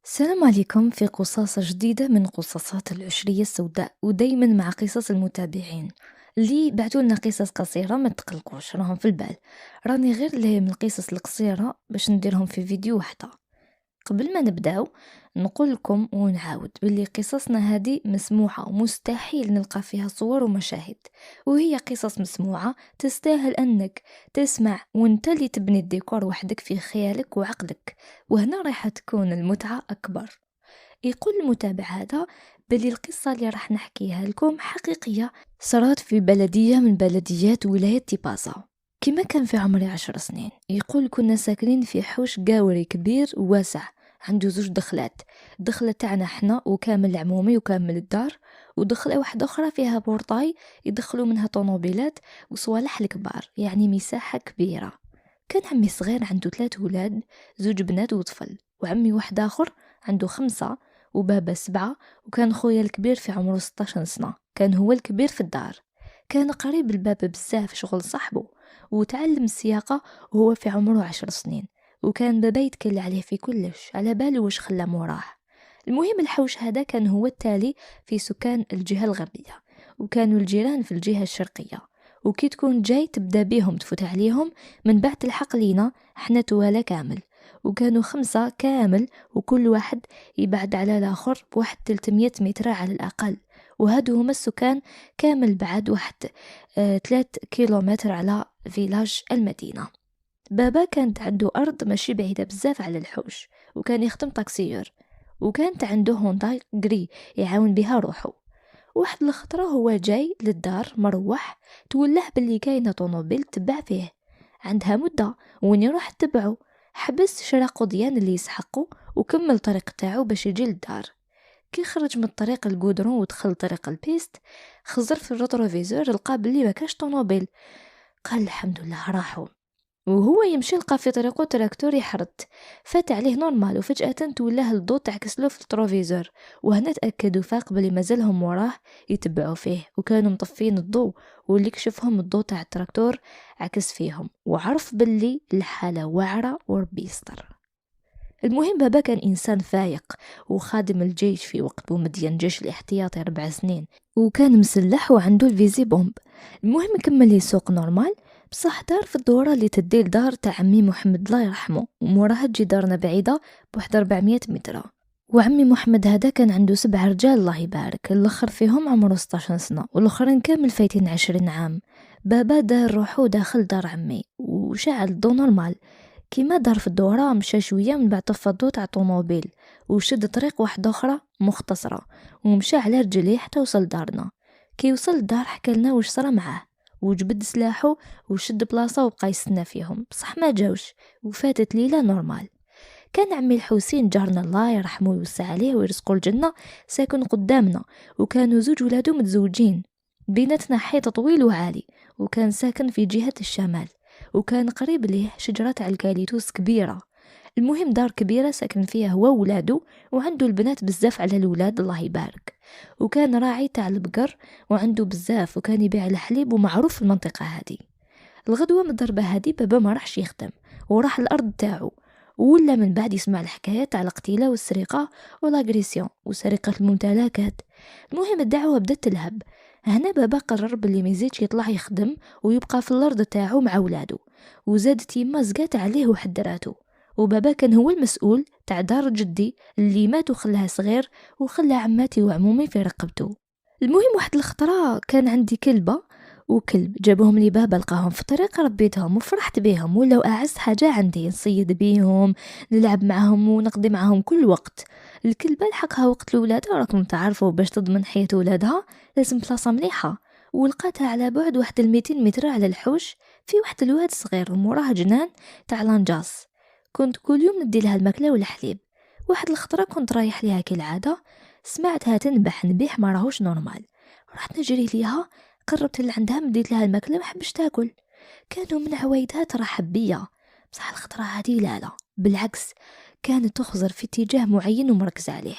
السلام عليكم في قصاصة جديدة من قصاصات العشرية السوداء، ودايما مع قصص المتابعين اللي بعتوا لنا قصص قصيرة. ما تقلقوش، راهم في البال. راني غير اللي من القصص القصيرة باش نديرهم في فيديو واحدة. قبل ما نبداو نقول لكم ونعاود باللي قصصنا هذه مسموعة ومستحيل نلقى فيها صور ومشاهد، وهي قصص مسموعة تستاهل أنك تسمع وانت اللي تبني الديكور وحدك في خيالك وعقلك، وهنا راح تكون المتعة أكبر. يقول المتابع هذا باللي القصة اللي راح نحكيها لكم حقيقية، صارت في بلدية من بلديات ولاية تيبازا. كما كان في عمري 10 سنين. يقول كنا ساكنين في حوش قاوري كبير وواسع، عنده زوج دخلات. دخلة تاعنا حنا وكامل عمومي وكامل الدار، ودخلة واحدة أخرى فيها بورطاي يدخلوا منها طوموبيلات وصوالح الكبار، يعني مساحة كبيرة. كان عمي صغير عنده 3 ولاد، زوج بنات وطفل، وعمي واحد آخر عنده 5، وبابا 7. وكان خويا الكبير في عمره 16 سنة، كان هو الكبير في الدار. كان قريب البابا بزاف شغل صاحبه، وتعلم السياقة وهو في عمره 10 سنين. وكان بابا يتكل عليه في كلش، على باله واش خلى موراه. المهم الحوش هذا كان هو التالي في سكان الجهة الغربية، وكانوا الجيران في الجهة الشرقية. وكي تكون جاي تبدا بيهم تفوت عليهم، من بعد تلحق لينا احنا توالى كامل. وكانوا 5 كامل، وكل واحد يبعد على الاخر بواحد 300 متر على الاقل. وهادو هما السكان كامل بعد واحد 3 كيلومتر على فيلاج المدينة. بابا كانت عنده أرض ماشي بعيدة بزاف على الحوش، وكان يخدم طاكسيور. وكانت عنده هونداي قري يعاون بها روحو. واحد الخطرة هو جاي للدار مروح، تولاه باللي كاينة طونوبيل تبع فيه عندها مدة، وين يروح تبعه. حبس شرا قضيان اللي يسحقه وكمل الطريق تاعو باش يجي للدار. كي خرج من الطريق القودرون ودخل طريق البيست، خزر في الريتروفيزور لقى بلي ما كاش طونوبيل. قال الحمد لله راحوا. وهو يمشي لقى في طريقه تراكتور يحرت، فات عليه نورمال، وفجأة تولاه الضوء تعكس له في التروفيزور. وهنا تأكدوا فاق بلي مازالهم وراه يتبعوا فيه، وكانوا مطفين الضوء، واللي كشفهم الضوء تاع التراكتور عكس فيهم، وعرف باللي الحالة واعرة وربي يستر. المهم بابا كان إنسان فايق، وخادم الجيش في وقت ومدين جيش الاحتياطي 4 سنين، وكان مسلح وعنده الفيزي بومب. المهم كمل يسوق نورمال، بصح دار في الدورة اللي تدي لدار تاع عمي محمد الله يرحمه، وموراها تجي دارنا بعيدة بواحد 400 متر. وعمي محمد هذا كان عنده 7 رجال الله يبارك، الاخر فيهم عمره 16 سنة، والاخرين كامل فايتين 20 عام. بابا دار روحو داخل دار عمي وشعل الضو نورمال. كيما دار في الدورة مشى شوية، من بعد طفى الضو تاع طوموبيل وشد طريق واحدة أخرى مختصرة، ومشى على رجليه حتى وصل دارنا. كي وصل الدار حكالنا واش صرا معاه، وجبد سلاحه وشد بلاصة وبقى يستنى فيهم، بصح ما جاوش، وفاتت ليلة نورمال. كان عمي الحسين جارنا الله يرحمه ويوسع عليه ويرزقه الجنة ساكن قدامنا، وكانوا زوج ولادو متزوجين. بيناتنا حيط طويل وعالي، وكان ساكن في جهة الشمال، وكان قريب ليه شجرة الكاليتوس كبيرة. المهم دار كبيرة ساكن فيها هو وولادو، وعنده البنات بزاف على الولاد الله يبارك. وكان راعي تاع البقر، وعنده بزاف، وكان يبيع الحليب، ومعروف في المنطقة هذه. الغدوة من الضربة هذه بابا ما راحش يخدم، وراح الأرض تاعو، ولا من بعد يسمع الحكايات على القتيلة والسرقة والاغريسيون وسرقة الممتلكات. المهم الدعوة بدات تلهب. هنا بابا قرر باللي ما يزيدش يطلع يخدم ويبقى في الأرض تاعو مع ولادو، وزادت يما زقات عليه وحدراته. وبابا كان هو المسؤول تاع دار جدي اللي مات وخلاها صغير، وخلى عماتي وعمومي في رقبته. المهم واحد الخطرة كان عندي كلبة وكلب، جابوهم لي بابا، لقاهم في الطريق، ربيتهم وفرحت بيهم، ولاو اعز حاجه عندي، نصيد بيهم، نلعب معهم ونقضي معهم كل وقت. الكلبه لحقها وقت الولاده، راكم تعرفوا باش تضمن حياه ولادها لازم بلاصه مليحه، ولقاتها على بعد واحد 200 متر على الحوش، في واحد الواد صغير وموراه جنان تاع لانجاس. كنت كل يوم ندي لها الماكله والحليب. واحد الخطره كنت رايح ليها كالعاده، سمعتها تنبح نبيح ما راهوش نورمال، رحت نجري ليها، قربت اللي عندها مديت لها الماكله، ما حبش تاكل. كانوا من عوايدها ترحب بيا، بصح الخطره هذه لا بالعكس، كانت تخزر في اتجاه معين ومركز عليه.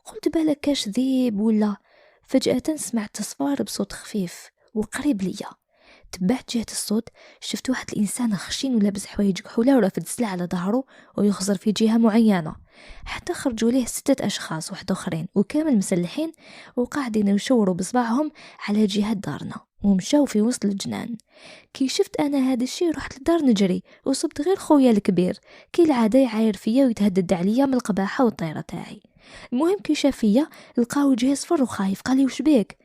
قلت بالك كاش ذيب ولا. فجاه سمعت تصفار بصوت خفيف وقريب ليا، تبعت جهة الصوت، شفت واحد الإنسان خشين ولابس حوايج كحولة ورافد سلع على ظهره ويخزر في جهة معينة. حتى خرجوا ليه 6 أشخاص واحد آخرين وكامل مسلحين وقاعدين يشوروا بصبعهم على جهة دارنا ومشاو في وسط الجنان. كي شفت أنا هذا الشيء رحت لدار نجري وصبت غير خويا الكبير كي العادة يعاير فيا ويتهدد عليا من القباحة والطيرة تاعي. المهم كي شاف فيا لقاه وجهي صفر وخايف، قال لي وش بيك؟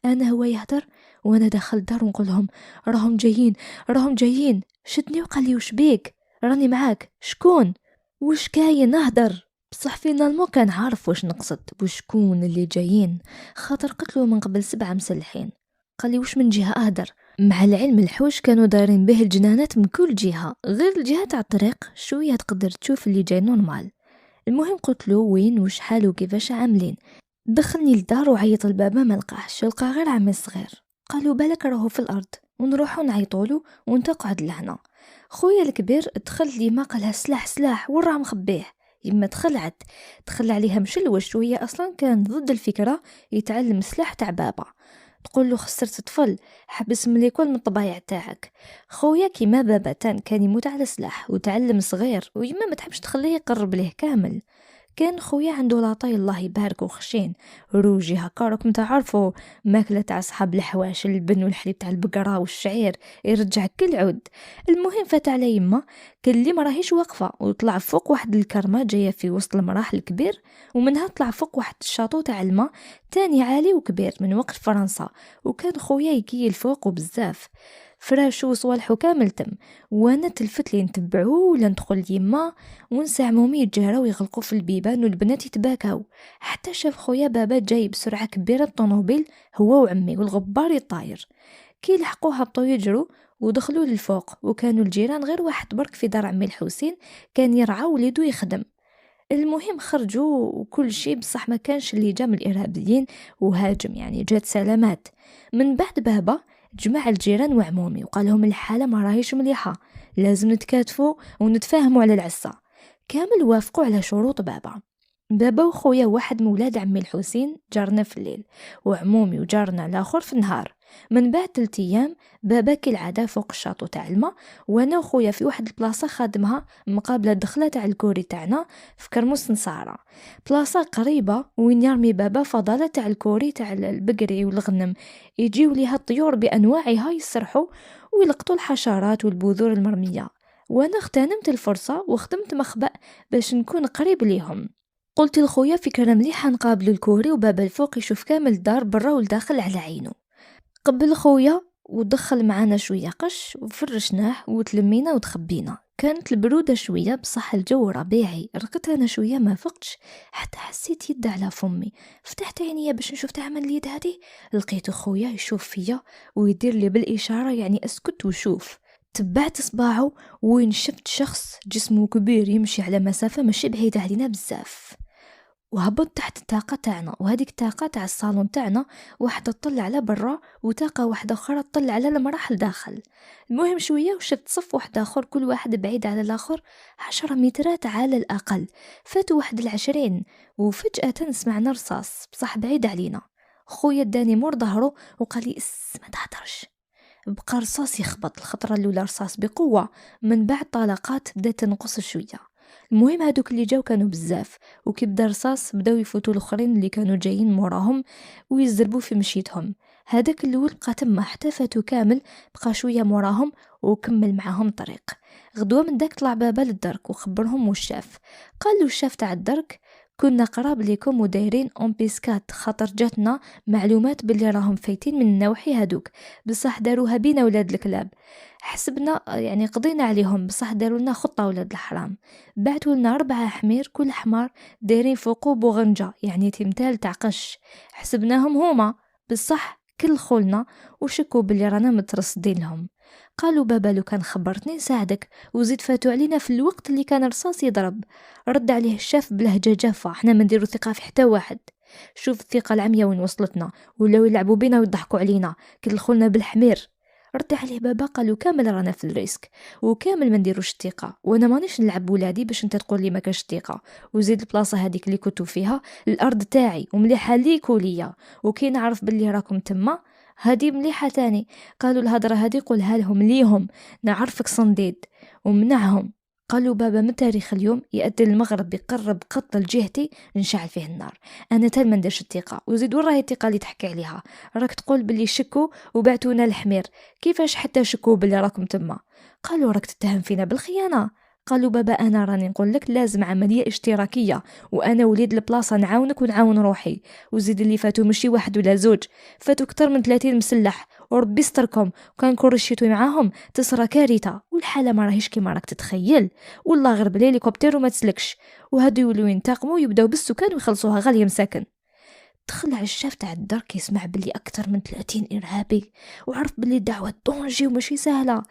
أنا هو يهدر وانا داخل الدار ونقول لهم راهم جايين. شدني وقال لي وش بيك؟ راني معاك. شكون؟ وش كاين؟ اهدر. بصح فينالمون كان عارف واش نقصد وشكون اللي جايين، خاطر قتلوا من قبل 7 مسلحين. قال لي وش من جهة؟ اهدر. مع العلم الحوش كانوا دايرين به الجنانات من كل جهة غير الجهة تاع الطريق شوية تقدر تشوف اللي جاي نورمال. المهم قلت له وين وش حال وكيفاش عاملين. دخلني للدار وعيط البابا ما لقاهش، لقى غير عمي الصغير. قالوا بالك راهو في الارض ونروحوا نعيطولو وانت قعد لهنا. خويا الكبير دخل لي ما قالها سلاح وين راه مخبيه. يما دخل عليها مشلوش وهي اصلا كان ضد الفكره يتعلم سلاح تاع بابا. تقول له خسرت طفل، حبس ملي يكون من الطبايع تاعك. خويا كيما بابا كان يموت على سلاح وتعلم صغير ويما ما تحبش تخليه يقرب ليه كامل. كان خويا عنده لاطاي الله يبارك وخشين روجي هكا راكم تعرفوا ماكله تاع صحاب الحواش البن والحليب تاع البقره والشعير يرجع كل عود. المهم فات على يما كان اللي ما راهيش واقفه وطلع فوق واحد الكرمه جايه في وسط المراح الكبير، ومنها طلع فوق واحد الشاطو تاع الماء تاني عالي وكبير من وقت فرنسا. وكان خويا يكيل فوق وبزاف فراشو وصوالحو كامل تم، وانا تلفت لي نتبعو ولا ندخل يما ونسع مومي يتجهروا ويغلقوا في البيبان والبنات يتباكاو. حتى شاف خويا بابا جاي بسرعه كبيره الطوموبيل هو وعمي والغبار يطاير. كي لحقوا هبطوا يجروا ودخلوا للفوق، وكانوا الجيران غير واحد برك في دار عمي الحسين كان يرعى وليدو يخدم. المهم خرجوا وكل شيء، بصح ما كانش اللي جا من الارهابيين وهاجم، يعني جات سلامات. من بعد بابا جمع الجيران وعمومي وقال لهم الحالة ما راهيش مليحة، لازم نتكاتفوا ونتفاهموا على العسة. كامل وافقوا على شروط بابا وخويا واحد مولاد عمي الحسين جارنا في الليل وعمومي وجارنا الاخر في النهار. من بعد 3 ايام بابا كالعاده فوق الشاطو تاع الماء، وانا وخويا في واحد البلاصه خادمها مقابله الدخله تاع الكوري تاعنا في كرموس نصارى، بلاصه قريبه وين يرمي بابا فضله تاع الكوري تاع البقري والغنم، يجيو ليها الطيور بانواعها يسرحوا ويلقطوا الحشرات والبذور المرميه. وانا اغتنمت الفرصه وخدمت مخبأ باش نكون قريب ليهم. قلت لخويا فكرة مليحة نقابل الكوري وبابا الفوق يشوف كامل الدار برا والداخل على عينه. قبل خويا ودخل معانا شوية قش وفرشناه وتلمينا وتخبينا. كانت البرودة شوية بصح الجو ربيعي. رقدت أنا شوية ما فقتش حتى حسيت يد على فمي. فتحت عينيا باش نشوف تعمل اليد هذه، لقيت خويا يشوف فيا ويدير لي بالإشارة يعني أسكت وشوف. تبعت صباعه وين شفت شخص جسمه كبير يمشي على مسافة ماشي بعيدة علينا بزاف، وهبط تحت الطاقة تاعنا، وهذيك الطاقة تاع الصالون تاعنا واحدة تطلع على برا وطاقة واحدة أخرى تطلع على المراحل داخل. المهم شوية وشفت صف واحد آخر كل واحد بعيد على الآخر 10 مترات على الأقل. فاتوا واحد 20 وفجأة سمعنا رصاص بصح بعيد علينا. خويا داني مور ظهره وقال لي ما تهدرش. بقى رصاص يخبط، الخطرة الأولى رصاص بقوة، من بعد طلقات بدات تنقص شوية. المهم هادوك اللي جاو كانوا بزاف، وكي بدا رصاص بداو يفوتوا الاخرين اللي كانوا جايين موراهم ويزربوا في مشيتهم. هذاك الاول بقى تما حتى فاتوا كامل، بقى شويه موراهم وكمل معاهم طريق. غدوه من داك طلع بابا للدرك وخبرهم وش شاف. قال له الشاف تاع الدرك كنا قراب ليكم ودايرين اون بيسكات، خاطر جاتنا معلومات باللي راهم فايتين من النواحي هادوك، بصح داروها بينا ولاد الكلاب. حسبنا يعني قضينا عليهم، بصح داروا لنا خطه ولاد الحرام. بعثوا لنا 4 حمير، كل حمار دايرين فوقو بوغنجه يعني تمثال تاع قش. حسبناهم هما، بصح كل خولنا وشكوا باللي رانا مترصدين لهم. قالوا بابا لو كان خبرتني نساعدك، وزيد فاتوا علينا في الوقت اللي كان رصاص يضرب. رد عليه الشاف بلهجه جافه، احنا ما نديروا ثقه في حتى واحد. شوف الثقه العمياء وين وصلتنا، ولاو يلعبوا بينا ويضحكوا علينا كدخلنا بالحمير. رد عليه بابا قالوا كامل رانا في الريسك وكامل ما نديروش الثقه، وانا مانيش نلعب ولادي باش انت تقول لي ما كاش ثقه. وزيد البلاصه هذيك اللي كنتو فيها الارض تاعي ومليحه ليك وليا، وكي نعرف باللي راكم تما هادي مليحة تاني. قالوا الهضرة هادي قولها لهم ليهم، نعرفك صنديد. ومنعهم. قالوا بابا من تاريخ اليوم يأذن المغرب يقرب قط لجهتي نشعل فيه النار. انا تال ما نديرش الثقه. وزيد وين راهي الثقه اللي تحكي عليها؟ راك تقول باللي شكوا وبعتونا الحمير، كيفاش حتى شكوا باللي راكم تما؟ قالوا راك تتهم فينا بالخيانه. قالوا بابا انا راني نقول لك لازم عمليه اشتراكيه، وانا وليد البلاصه نعاونك ونعاون روحي. وزيد اللي فاتوا ماشي واحد ولا زوج، فاتوا اكثر من 30 مسلح، وربي يستركم. وكان كون رشيتوا معاهم تصرى كارثه، والحاله ما راهيش كيما راك تتخيل. والله غير بالهليكوبتر وما تسلكش. وهادو يولوا ينتقموا ويبداو بالسكان ويخلصوها غاليه مساكن. دخل على الشاف تاع الدار كيسمع باللي اكثر من 30 ارهابي، وعرف باللي الدعوه طونجي وماشي سهله.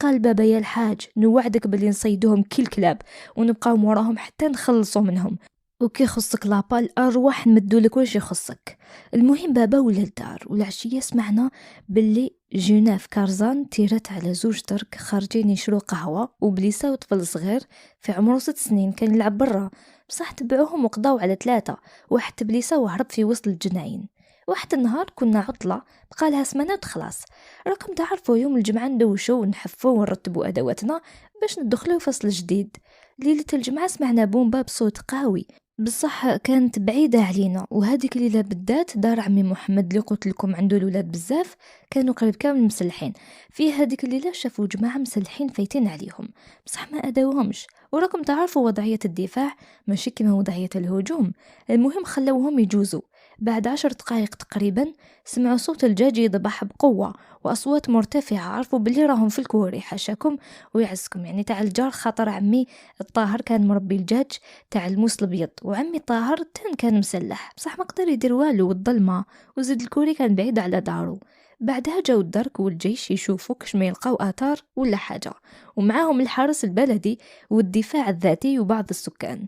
قال بابا يا الحاج نوعدك باللي نصيدوهم كي الكلاب ونبقاو موراهم حتى نخلصوا منهم، وكي خصك لابال ارواح نمدولك واش يخصك. المهم بابا ولا الدار، والعشيه سمعنا باللي جناف كارزان تيرات على زوج ترك خارجين يشرو قهوه وبليسه وطفل صغير في عمره 6 سنين كان يلعب برا. بصح تبعوهم وقضاو على 3، واحد تبليسه وهرب في وسط الجناين. واحد النهار كنا عطله بقى لها سمانات خلاص، راكم تعرفوا يوم الجمعه ندوشو ونحفو ونرتبوا ادواتنا باش ندخلوا فصل جديد. ليله الجمعه سمعنا بومبا بصوت قوي، بصح كانت بعيدة علينا. وهذيك الليلة بالذات دار عمي محمد اللي قلت لكم عنده الولاد بزاف كانوا قريب كامل مسلحين. في هذيك الليلة شافوا جماعة مسلحين فايتين عليهم، بصح ما أداوهمش. وراكم تعرفوا وضعية الدفاع ماشي كما وضعية الهجوم. المهم خلوهم يجوزوا. بعد 10 دقائق تقريبا سمعوا صوت الدجاج يذبح بقوة وأصوات مرتفعة، عرفوا باللي راهم في الكوري حاشاكم ويعزكم، يعني تاع الجار. خاطر عمي الطاهر كان مربي الدجاج تاع الموس الابيض، وعمي طاهر تن كان مسلح بصح ما قدر يدير والو والظلمه. وزيد الكوري كان بعيد على دارو. بعدها جاو الدرك والجيش يشوفوا كش ما يلقاو اثار ولا حاجه، ومعاهم الحرس البلدي والدفاع الذاتي وبعض السكان.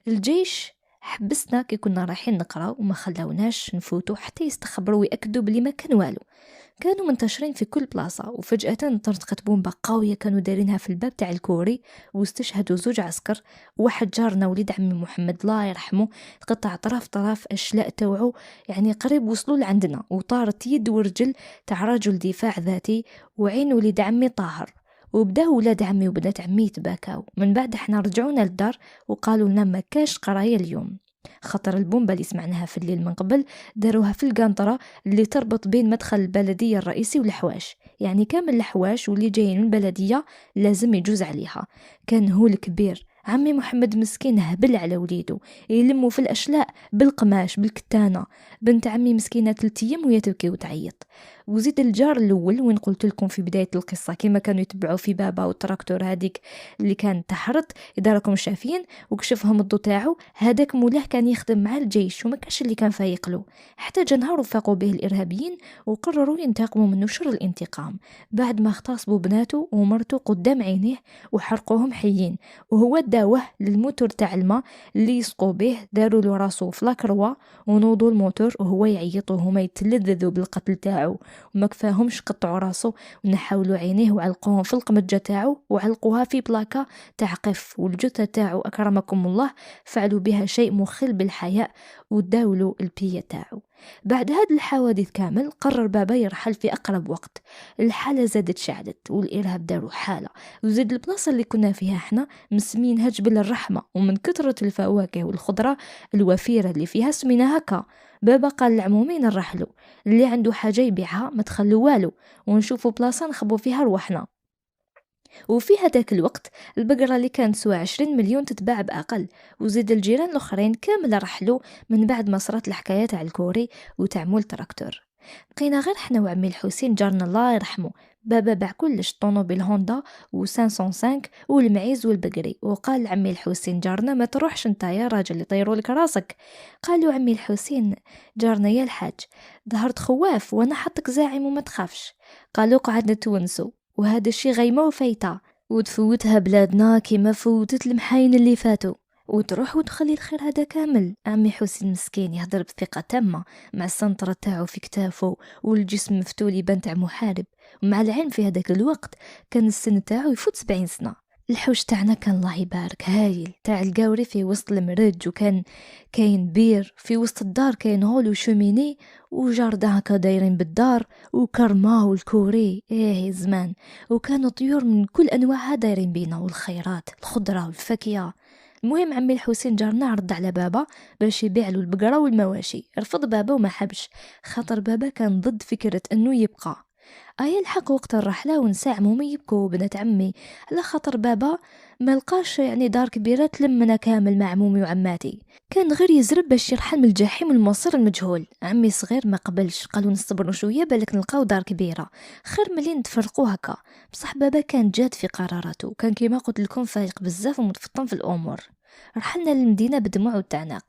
الجيش حبسنا كي كنا رايحين نقراو وما خلاوناش نفوتوا حتى يستخبروا ويأكدوا بلي ما كان والو. كانوا منتشرين في كل بلاصة، وفجأة طرقت بومبا قوية كانوا دارينها في الباب تاع الكوري، واستشهدوا زوج عسكر. واحد جارنا وليد عمي محمد الله يرحمه قطع طرف أشلاء توعو، يعني قريب وصلوا لعندنا، وطارت يد ورجل تاع رجل دفاع ذاتي وعين وليد عمي طاهر. وبداو ولاد عمي وبنات عمي يتباكاو. من بعد احنا رجعونا للدار وقالوا لنا ما كاش قرايه اليوم، خطر البومبا اللي سمعناها في الليل من قبل داروها في القنطرة اللي تربط بين مدخل البلدية الرئيسي والحواش، يعني كامل الحواش واللي جايين من البلدية لازم يجوز عليها. كان هو الكبير عمي محمد مسكين هبل على وليده، يلموا في الأشلاء بالقماش بالكتانة. بنت عمي مسكينة 3 أيام وهي تبكي وتعيط. وزيد الجار الأول وين قلت لكم في بداية القصة كما كانوا يتبعوا في بابا والتراكتور هذيك اللي كان تحرط إذا راكم شافين وكشفهم الضو تاعو، هذاك مولاه كان يخدم مع الجيش وما كاش اللي كان فايقلو. حتى جا نهار وفاقوا به الإرهابيين وقرروا ينتقموا منه شر الانتقام، بعد ما اغتصبوا بناته ومرته قدام عينيه وحرقوهم حيين. وهو داوه للموتور تاع الماء اللي يسقوا به، داروا له راسو في لاكروا ونوضوا الموتور وهو يعيط وهما يتلذذوا بالقتل تاعو. وما كفاهمش قطعوا راسو ونحاولوا عينيه وعلقوهم في القمجة تاعو وعلقوها في بلاكا تاع قف. والجثة تاعو أكرمكم الله فعلوا بها شيء مخل بالحياء وداولوا البية تاعو. بعد هاد الحوادث كامل قرر بابا يرحل في أقرب وقت. الحالة زادت شعلت والإرهاب داروا حالة، وزيد البلاصة اللي كنا فيها احنا مسمينها جبل الرحمة، ومن كثرة الفواكه والخضرة الوفيرة اللي فيها سمينا هكا. بابا قال العمومين نرحلوا، اللي عنده حاجة يبيعها ما تخلوا والو ونشوفوا بلاصة نخبوا فيها روحنا. وفي هذاك الوقت البقرة اللي كانت سوى 20 مليون تتباع بأقل. وزيد الجيران الآخرين كامل رحلوا من بعد ما صارت الحكاية تاع الكوري وتعمل تراكتور. بقينا غير حنا وعمي الحسين جارنا الله يرحمه. بابا باع كلش، طونوبيل هوندا و505 والمعيز والبقري. وقال عمي الحسين جارنا ما تروحش انت يا راجل يطيروا لك راسك. قالوا عمي الحسين جارنا يا الحاج ظهرت خواف وانا حطك زاعم وما تخافش. قالوا قعدنا تونسوا وهذا الشي غيمة وفايتة وتفوتها بلادنا كيما فوتت المحاين اللي فاتوا، وتروح وتخلي الخير هذا كامل. عمي حسين مسكين يهضر بثقة تامة مع السنطرة تاعو في كتافه والجسم مفتول يبان تاع محارب. ومع العلم في هذاك الوقت كان السن تاعو يفوت 70 سنة. الحوش تاعنا كان الله يبارك هايل، تاع القاوري في وسط المرج، وكان كاين بير في وسط الدار، كاين هول وشوميني وجاردان هكا دايرين بالدار، وكرما والكوري ايه زمان، وكانوا طيور من كل انواعها دايرين بينا، والخيرات الخضره والفاكهه. المهم عمي الحسين جارنا عرض على بابا باش يبيع له البقره والمواشي، رفض بابا وما حبش، خاطر بابا كان ضد فكره انه يبقى. الحق وقت الرحله ونسى عمومي يبكوا بنات عمي، على خاطر بابا ما لقاش يعني دار كبيره تلمنا كامل مع عمومي وعماتي، كان غير يزرب باش يرحل من الجحيم والمصير المجهول. عمي صغير ما قبلش، قالوا نصبروا شويه بالك نلقاو دار كبيره، خير ملي نتفرقوا هكا. بصح بابا كان جاد في قراراته، كان كيما قلت لكم فايق بزاف ومتفطن في الامور. رحلنا للمدينه بدموع والتعناق.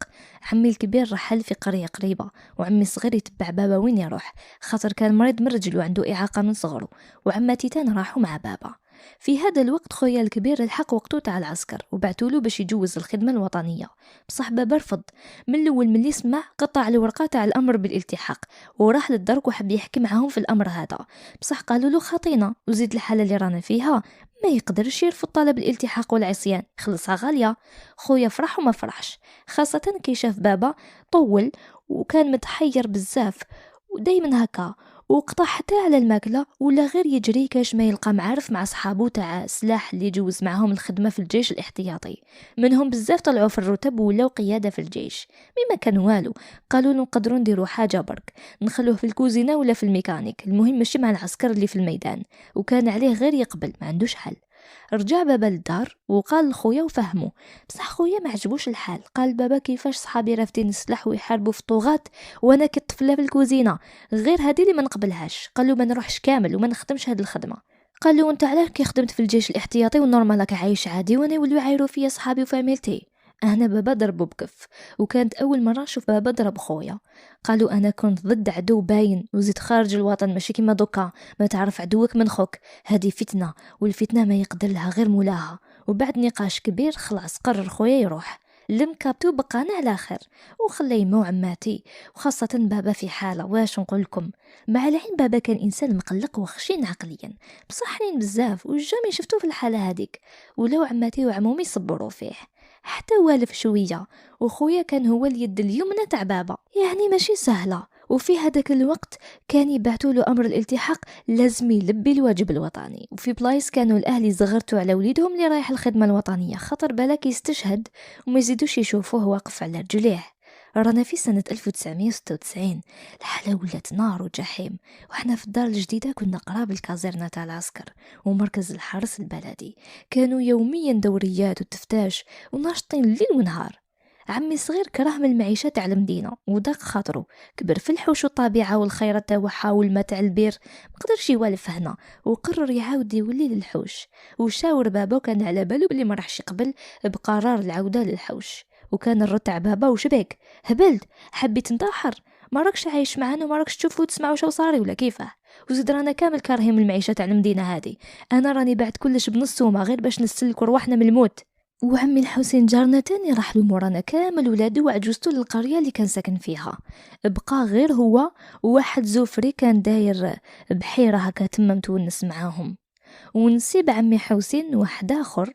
عمي الكبير رحل في قريه قريبه، وعمي الصغير يتبع بابا وين يروح، خاطر كان مريض من رجل وعنده اعاقه من صغره، وعماتي تان راحوا مع بابا. في هذا الوقت خويا الكبير الحق وقته تاع العسكر، وبعتولو باش يجوز الخدمه الوطنيه، بصح بابا رفض. من الاول ملي سمع قطع الورقه تاع الامر بالالتحاق، وراح للدرك وحب يحكي معاهم في الامر هذا، بصح قالوا له خاطينا وزيد الحاله اللي رانا فيها ما يقدرش يرفض طلب الالتحاق والعصيان، خلصها غاليه. خويا فرح وما فرحش، خاصه كي شاف بابا طول وكان متحير بزاف ودايما هكا، وقطع حتى على الماكله ولا غير يجري كاش ما يلقى معارف مع صحابو تاع سلاح اللي جوز معاهم الخدمه في الجيش الاحتياطي، منهم بزاف طلعوا في الرتب ولاو قياده في الجيش. مما كان والو، قالوا له نقدروا نديروا حاجه برك، نخلوه في الكوزينه ولا في الميكانيك، المهم ماشي مع العسكر اللي في الميدان. وكان عليه غير يقبل، ما عندوش حل. رجع بابا للدار وقال لخويا وفهمه، بصح خويا ما عجبوش الحال، قال بابا كيفاش صحابي رافدين السلاح ويحاربوا في طوغات وانا كطفله في الكوزينه، غير هذه اللي ما نقبلهاش. قال له ما نروحش كامل وما نخدمش هذه الخدمه. قال له انت علاش كي خدمت في الجيش الاحتياطي والنورمال راك عايش عادي وانا يوليو يعايروا فيا صحابي وفاميلتي؟ انا بابا ضربه بكف، وكانت اول مره نشوف بابا ضرب خويا. قالوا انا كنت ضد عدو باين وزيد خارج الوطن، ماشي كيما دوكا ما تعرف عدوك من خوك، هذه فتنه والفتنه ما يقدر لها غير مولاها. وبعد نقاش كبير خلاص قرر خويا يروح. لم كابتو بقانا على خير وخلى يمو عماتي، وخاصة بابا في حالة واش نقول لكم. مع العلم بابا كان إنسان مقلق وخشين عقليا، بصح حنين بزاف وجامي شفتو في الحالة هذيك، ولو عماتي وعمومي صبروا فيه حتى والف شوية. وخويا كان هو اليد اليمنى تاع بابا، يعني ماشي سهلة. وفي هذاك الوقت كان يبعتوا له امر الالتحاق لازم يلبي الواجب الوطني، وفي بلايص كانوا الاهل يزغرتوا على وليدهم اللي رايح الخدمه الوطنيه، خاطر بالك يستشهد وما يزيدوش يشوفوه واقف على رجليه. رانا في سنة 1996، الحالة ولات نار وجحيم، وحنا في الدار الجديدة كنا قراب الكازيرنا تاع العسكر ومركز الحرس البلدي، كانوا يوميا دوريات وتفتاش وناشطين ليل ونهار. عمي صغير كره من المعيشة تاع المدينة وضاق خاطره، كبر في الحوش والطبيعة والخيرات تاعها والماء تاع البير، مقدرش يوالف هنا وقرر يعاود يولي للحوش. وشاور بابا وكان على باله بلي ما راحش يقبل بقرار العودة للحوش. وكان الرد تاع بابا وشبيك هبلت حبيت نتاحر، ما راكش عايش معانا وما راكش تشوف وتسمع واش صاري ولا كيفاه؟ وزيد رانا كامل كارهين من المعيشة تاع المدينة هذه، انا راني بعت كلش بنص وما غير باش نسلك رواحنا من الموت. وعمي الحسين جارنا تاني راح له مورانا كامل ولادو وعجوزتو للقرية اللي كان ساكن فيها، بقى غير هو وواحد زوفري كان داير بحيرة هكا تما متونس معاهم. ونسيب عمي حسين واحد اخر،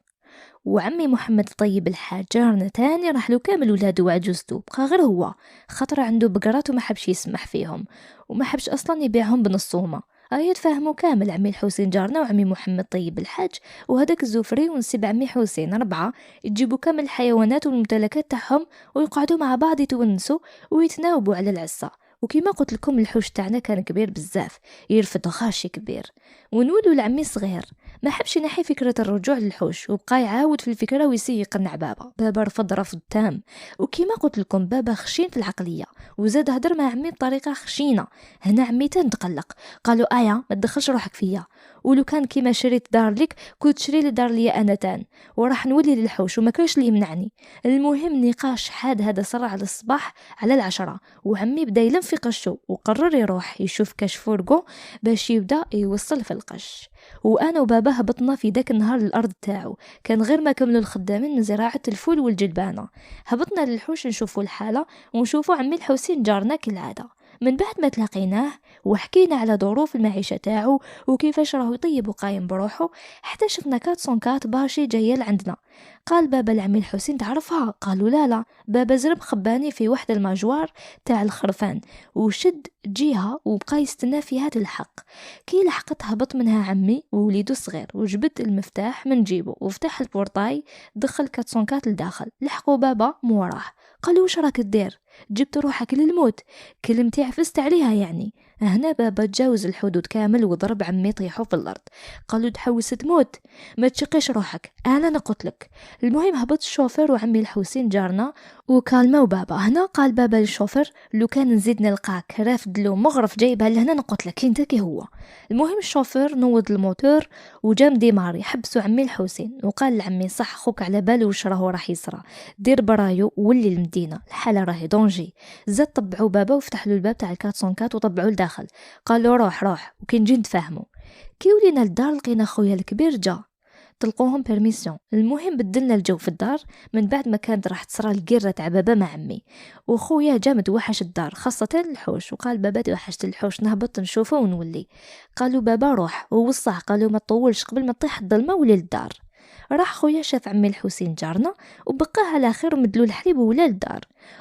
وعمي محمد طيب الحاج جارنا تاني راح له كامل ولادو وعجوزتو، بقى غير هو خاطر عنده بقرات وما حبش يسمح فيهم وما حبش اصلا يبيعهم بنصومه. يتفاهموا كامل عمي الحسين جارنا وعمي محمد طيب الحاج وهداك الزوفري ونسيب عمي حسين 4 يجيبوا كامل الحيوانات والممتلكات تاعهم ويقعدوا مع بعض يتونسوا ويتناوبوا على العصا. وكما قلت لكم الحوش تاعنا كان كبير بزاف، يرفد غاشي كبير. ونولوا لعمي صغير ما حبش ينحي فكرة الرجوع للحوش وبقى يعاود في الفكرة ويسي يقنع بابا رفض رفض تام. وكما قلت لكم بابا خشين في العقلية وزاد هدر مع عمي بطريقة خشينة. هنا عمي تقلق، قالوا ما تدخلش روحك فيا، ولو كان كيما شريت دار لك كنت تشري لي دار ليا انا تان وراح نولي للحوش وما كاش اللي يمنعني. المهم نقاش حاد هذا صرع على الصباح على 10، وعمي بدا يلم في قشو وقرر يروح يشوف كاش فورقو باش يبدا يوصل في القش. وانا وبابا هبطنا في داك النهار للارض تاعو، كان غير ما كملوا الخدامين من زراعه الفول والجلبانه. هبطنا للحوش نشوفوا الحاله ونشوفوا عمي الحسين جارنا كالعاده، من بعد ما تلاقيناه وحكينا على ظروف المعيشة تاعو وكيفاش راهو يطيب وقايم بروحه، حتى شفنا 404 باشي جاية لعندنا. قال بابا العمي الحسين تعرفها؟ قالوا لا بابا زرب خباني في واحدة المجوار تاع الخرفان وشد جيها وبقى يستنى فيها تلحق. كي لحقت هبط منها عمي ووليدو الصغير وجبت المفتاح من جيبه وفتح البورتاي، دخل 404 لداخل. لحقوا بابا موراه، قالوا وش راك دير؟ جبت روحك للموت؟ كلمتي عفست عليها يعني. هنا بابا تجاوز الحدود كامل وضرب عمي طيحه في الارض. قالوا تحوس تموت؟ ما تشقيش روحك، انا نقتلك. المهم هبط الشوفير وعمي الحسين جارنا وكالماو بابا. هنا قال بابا للشوفير لو كان نزيد نلقاك رافد له مغرف جايبها لهنا نقتلك انت كي هو. المهم الشوفير نوض الموتور وجام ديماري، حبسوا عمي الحسين وقال لعمي صح خوك على باله وش راهو راح يصرى، دير برايو ولي المدينه الحاله راهي دونجي. زاد طبعوا بابا وفتح له الباب تاع 404 وطبعوا لداخل. قال له روح وكي نجي نتفاهموا. كي ولينا للدار لقينا خويا الكبير جا، طلقوهم بيرميسيون. المهم بدلنا الجو في الدار من بعد ما كانت راح تصرى القرة تاع بابا مع عمي. وخويا جا متوحش الدار خاصة الحوش، وقال بابا توحشت الحوش نهبط نشوفه ونولي. قالوا بابا روح ووصح، قالوا ما تطولش قبل ما تطيح الظلمة ولي للدار. راح خويا شاف عمي الحسين جارنا وبقاه على خير ومدلو الحليب ولا للدار،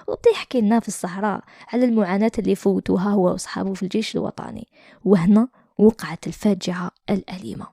وبدا يحكي لنا في الصحراء على المعاناة اللي فوتوها هو واصحابه في الجيش الوطني. وهنا وقعت الفاجعة الأليمة.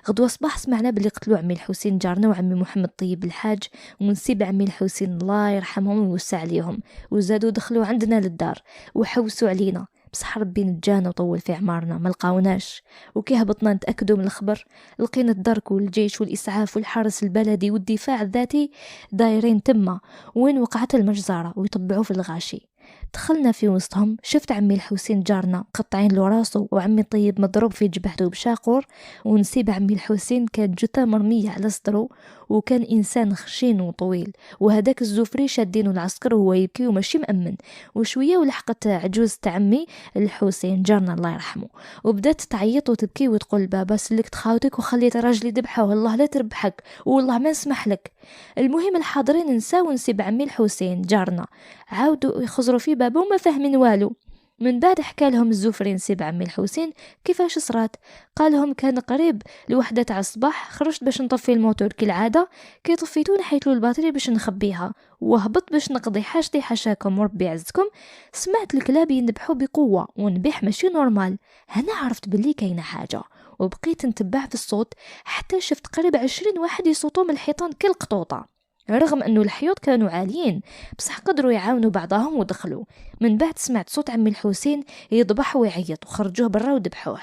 غدوة صباح سمعنا بلي قتلوا عمي الحسين جارنا وعمي محمد طيب الحاج ونسيب عمي الحسين الله يرحمهم ويوسع عليهم، وزادوا دخلوا عندنا للدار وحوسوا علينا. بصح ربي نجانا وطول في عمارنا ما لقاوناش. وكي هبطنا نتأكدوا من الخبر لقينا الدرك والجيش والإسعاف والحرس البلدي والدفاع الذاتي دايرين تما وين وقعت المجزرة ويطبعوا في الغاشي. دخلنا في وسطهم، شفت عمي الحسين جارنا قطعين له راسه وعمي طيب مضروب في جبهته بشاقور، ونسيب عمي الحسين كان جثة مرمية على صدره وكان إنسان خشين وطويل، وهداك الزفري شادينه العسكر وهو يبكي وماشي مأمن. وشوية ولحقت عجوز عمي الحسين جارنا الله يرحمه وبدات تعيط وتبكي وتقول بابا سلكت خاوتك وخليت راجلي ذبحه والله لا تربحك والله ما نسمح لك. المهم الحاضرين نساو ونسيب عمي الحسين جارنا عاودوا يخزروا في بابا وما فاهمين والو. من بعد حكى لهم الزفري نسيب عمي الحسين كيفاش صرات. قال لهم كان قريب لوحدة تاع الصباح، خرجت باش نطفي الموتور كالعاده، كي طفيتو نحيت له الباتري باش نخبيها وهبط باش نقضي حاجتي حاشاكم وربي يعزكم. سمعت الكلاب ينبحوا بقوه ونبيح ماشي نورمال. هنا عرفت باللي كاينه حاجه وبقيت نتبع في الصوت حتى شفت قريب 20 واحد يصوتوا من الحيطان كالقطوطه. رغم انه الحيوط كانوا عاليين بصح قدروا يعاونوا بعضهم ودخلوا. من بعد سمعت صوت عمي الحسين يضبح ويعيط وخرجوه برا وذبحوه.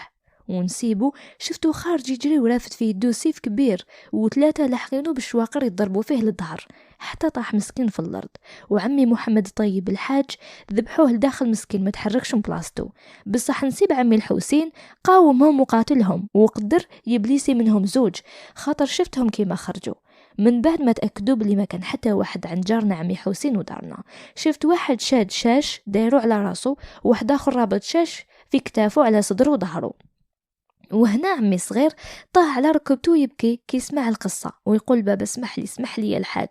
ونسيبو شفتو خارج يجري ورافد فيه يدو سيف كبير وثلاثة لاحقينه بالشواقر يضربوا فيه للظهر حتى طاح مسكين في الارض. وعمي محمد طيب الحاج ذبحوه لداخل مسكين ما تحركش من بلاصتو. بصح نسيب عمي الحسين قاومهم وقاتلهم وقدر يبليسي منهم زوج خاطر شفتهم كيما خرجوا. من بعد ما تأكدوا بلي ما كان حتى واحد عند جارنا عمي حسين ودارنا. شفت واحد شاد شاش دايرو على راسه وواحد اخر رابط شاش في كتافه على صدره وظهره. وهنا عمي صغير طاح على ركبته يبكي كي يسمع القصة ويقول بابا اسمح لي يا الحاج.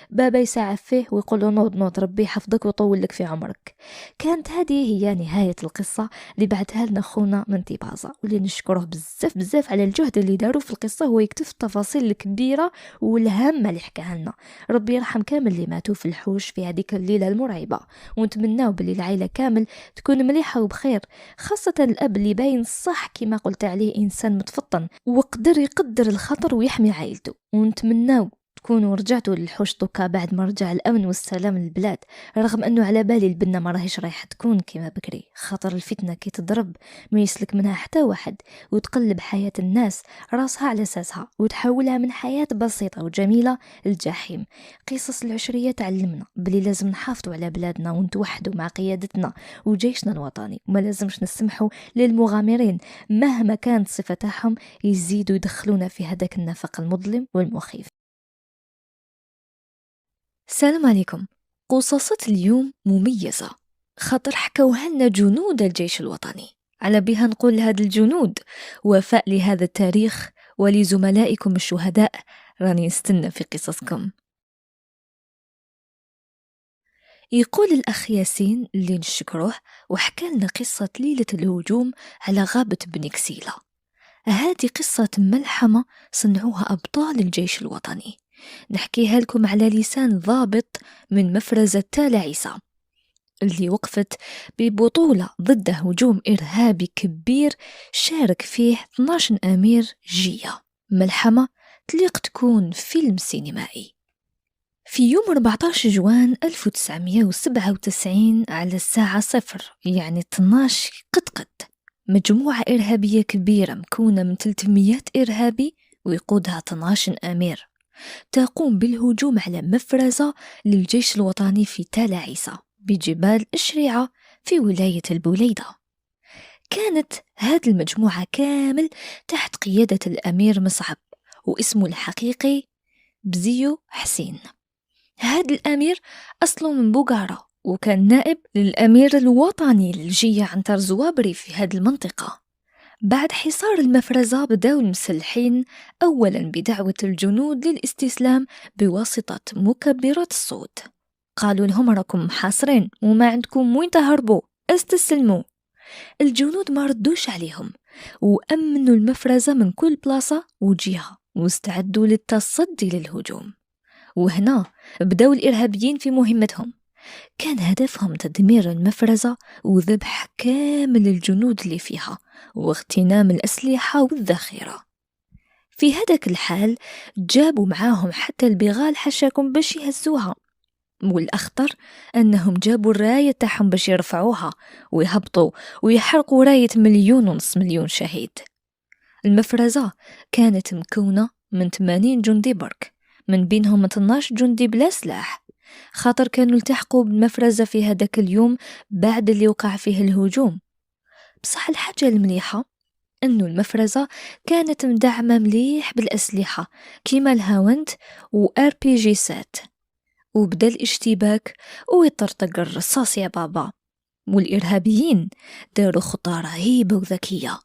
بابا يساعف فيه ويقول له نوض ربي يحفظك ويطول لك في عمرك. كانت هذه هي نهاية القصة اللي بعتها لنا خونا من طيبازة واللي نشكره بزاف على الجهد اللي داروا في القصة. هو يكتب التفاصيل الكبيرة والهامة اللي حكاها لنا. ربي يرحم كامل اللي ماتوا في الحوش في هذيك الليلة المرعبة، ونتمناو باللي العائلة كامل تكون مليحة وبخير، خاصة الأب اللي باين صح كما قلت عليه إنسان متفطن وقدر يقدر الخطر ويحمي عائلته. ونتمناو تكونوا رجعتوا للحوش دوكا بعد ما رجع الأمن والسلام للبلاد، رغم أنه على بالي البنة ما راهيش رايحة تكون كما بكري، خاطر الفتنة كي تضرب ما يسلك منها حتى واحد وتقلب حياة الناس راسها على أساسها وتحولها من حياة بسيطة وجميلة للجحيم. قصص العشرية تعلمنا بلي لازم نحافظوا على بلادنا ونتوحدوا مع قيادتنا وجيشنا الوطني، وما لازمش نسمحوا للمغامرين مهما كانت صفتهم يزيدوا يدخلونا في هذاك النفق المظلم والمخيف. السلام عليكم. قصصة اليوم مميزة خاطر حكوها لنا جنود الجيش الوطني، على بها نقول لهذا الجنود وفاء لهذا التاريخ ولزملائكم الشهداء. راني نستنى في قصصكم. يقول الأخ ياسين اللي نشكروه وحكى لنا قصة ليلة الهجوم على غابة بني كسيلة. هذه قصة ملحمة صنعوها أبطال الجيش الوطني، نحكيها لكم على لسان ضابط من مفرزة تال عيسى اللي وقفت ببطولة ضد هجوم إرهابي كبير شارك فيه 12 أمير جية. ملحمة تليق تكون فيلم سينمائي. في يوم 14 جوان 1997 على الساعة 0 يعني 12 قد مجموعة إرهابية كبيرة مكونة من 300 إرهابي ويقودها 12 أمير تقوم بالهجوم على مفرزة للجيش الوطني في تال عيسى بجبال الشريعة في ولاية البوليدة. كانت هذه المجموعة كامل تحت قيادة الأمير مصعب واسمه الحقيقي بزيو حسين. هذا الأمير أصله من بوغارة وكان نائب للأمير الوطني للجية عنتر زوابري في هذه المنطقة. بعد حصار المفرزة بدأوا المسلحين أولا بدعوة الجنود للاستسلام بواسطة مكبرات الصوت. قالوا لهم راكم محاصرين وما عندكم وين تهربوا، استسلموا. الجنود ما ردوش عليهم وأمنوا المفرزة من كل بلاصة وجهة واستعدوا للتصدي للهجوم. وهنا بدأوا الإرهابيين في مهمتهم، كان هدفهم تدمير المفرزة وذبح كامل الجنود اللي فيها واغتنام الأسلحة والذخيرة. في هذاك الحال جابوا معاهم حتى البغال حشاكم باش يهزوها، والأخطر أنهم جابوا الراية تاعهم باش يرفعوها ويهبطوا ويحرقوا راية 1.5 مليون شهيد. المفرزة كانت مكونة من 80 جندي برك، من بينهم 12 جندي بلا سلاح، خاطر كانوا التحقوا بالمفرزة في هذاك اليوم بعد اللي وقع فيه الهجوم. بصح الحاجة المليحة أنه المفرزة كانت مدعمة مليح بالأسلحة كيما الهاوند و RPG-7، وبدأ الاشتباك ويطرطق الرصاص يا بابا. والإرهابيين داروا خطة رهيبة وذكية،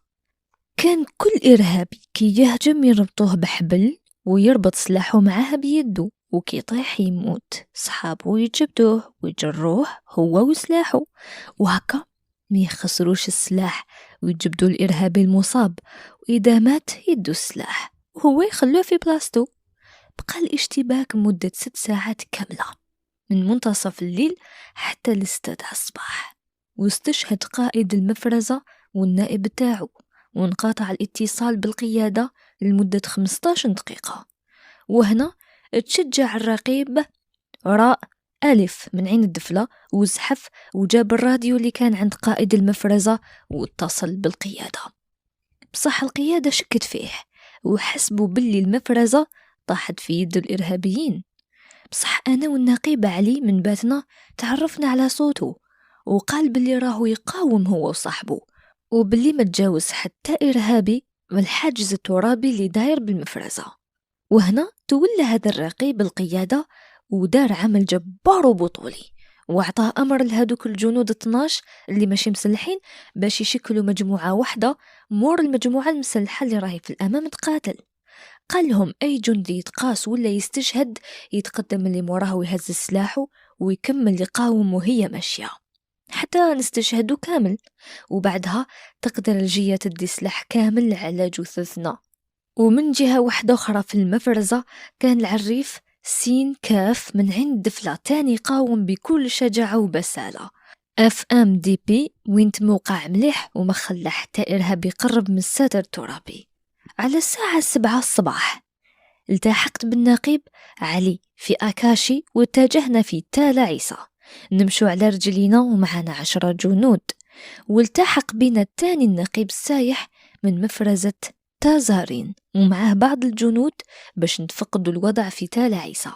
كان كل إرهابي كي يهجم يربطوه بحبل ويربط سلاحه معاه بيده، وكي يطيح يموت صحابه يجبدوه ويجروه هو وسلاحه، وهكا ما يخسروش السلاح ويجبدوا الإرهابي المصاب، وإذا مات يدو السلاح وهو يخلوه في بلاستو. بقى الاشتباك مدة 6 ساعات كاملة من منتصف الليل حتى ل6 الصباح، واستشهد قائد المفرزة والنائب تاعو، وانقطع الاتصال بالقيادة لمدة 15 دقيقة. وهنا تشجع الرقيب راء ألف من عين الدفلة وزحف وجاب الراديو اللي كان عند قائد المفرزة واتصل بالقيادة. بصح القيادة شكت فيه وحسبوا باللي المفرزة طاحت في يد الإرهابيين. بصح أنا والنقيب علي من باتنا تعرفنا على صوته وقال باللي راهو يقاوم هو وصاحبه، وباللي ما تجاوز حتى إرهابي والحاجز الترابي اللي داير بالمفرزة. وهنا تولى هذا الرقيب القيادة ودار عمل جبار وبطولي، واعطاه أمر لهذوك الجنود 12 اللي ماشي مسلحين باش يشكلوا مجموعة واحدة مور المجموعة المسلحة اللي راهي في الأمام تقاتل. قال لهم أي جندي يتقاس ولا يستشهد يتقدم اللي موراه ويهز سلاحه ويكمل يقاوم وهي ماشية حتى نستشهدوا كامل، وبعدها تقدر الجية تدي سلاح كامل على جثثنا. ومن جهة واحدة أخرى في المفرزة كان العريف سين كاف من عند دفلة تاني قاوم بكل شجاعة وبسالة. FMDP وين موقع مليح وما خلى حتى إرهابي يقرب من الساتر الترابي. على الساعة 7 الصباح التحقت بالنقيب علي في أكاشي واتجهنا في تال عيسى نمشوا على رجلينا ومعنا 10 جنود، والتحق بنا الثاني النقيب السايح من مفرزة تازارين ومعه بعض الجنود باش نتفقدوا الوضع في تال عيسى.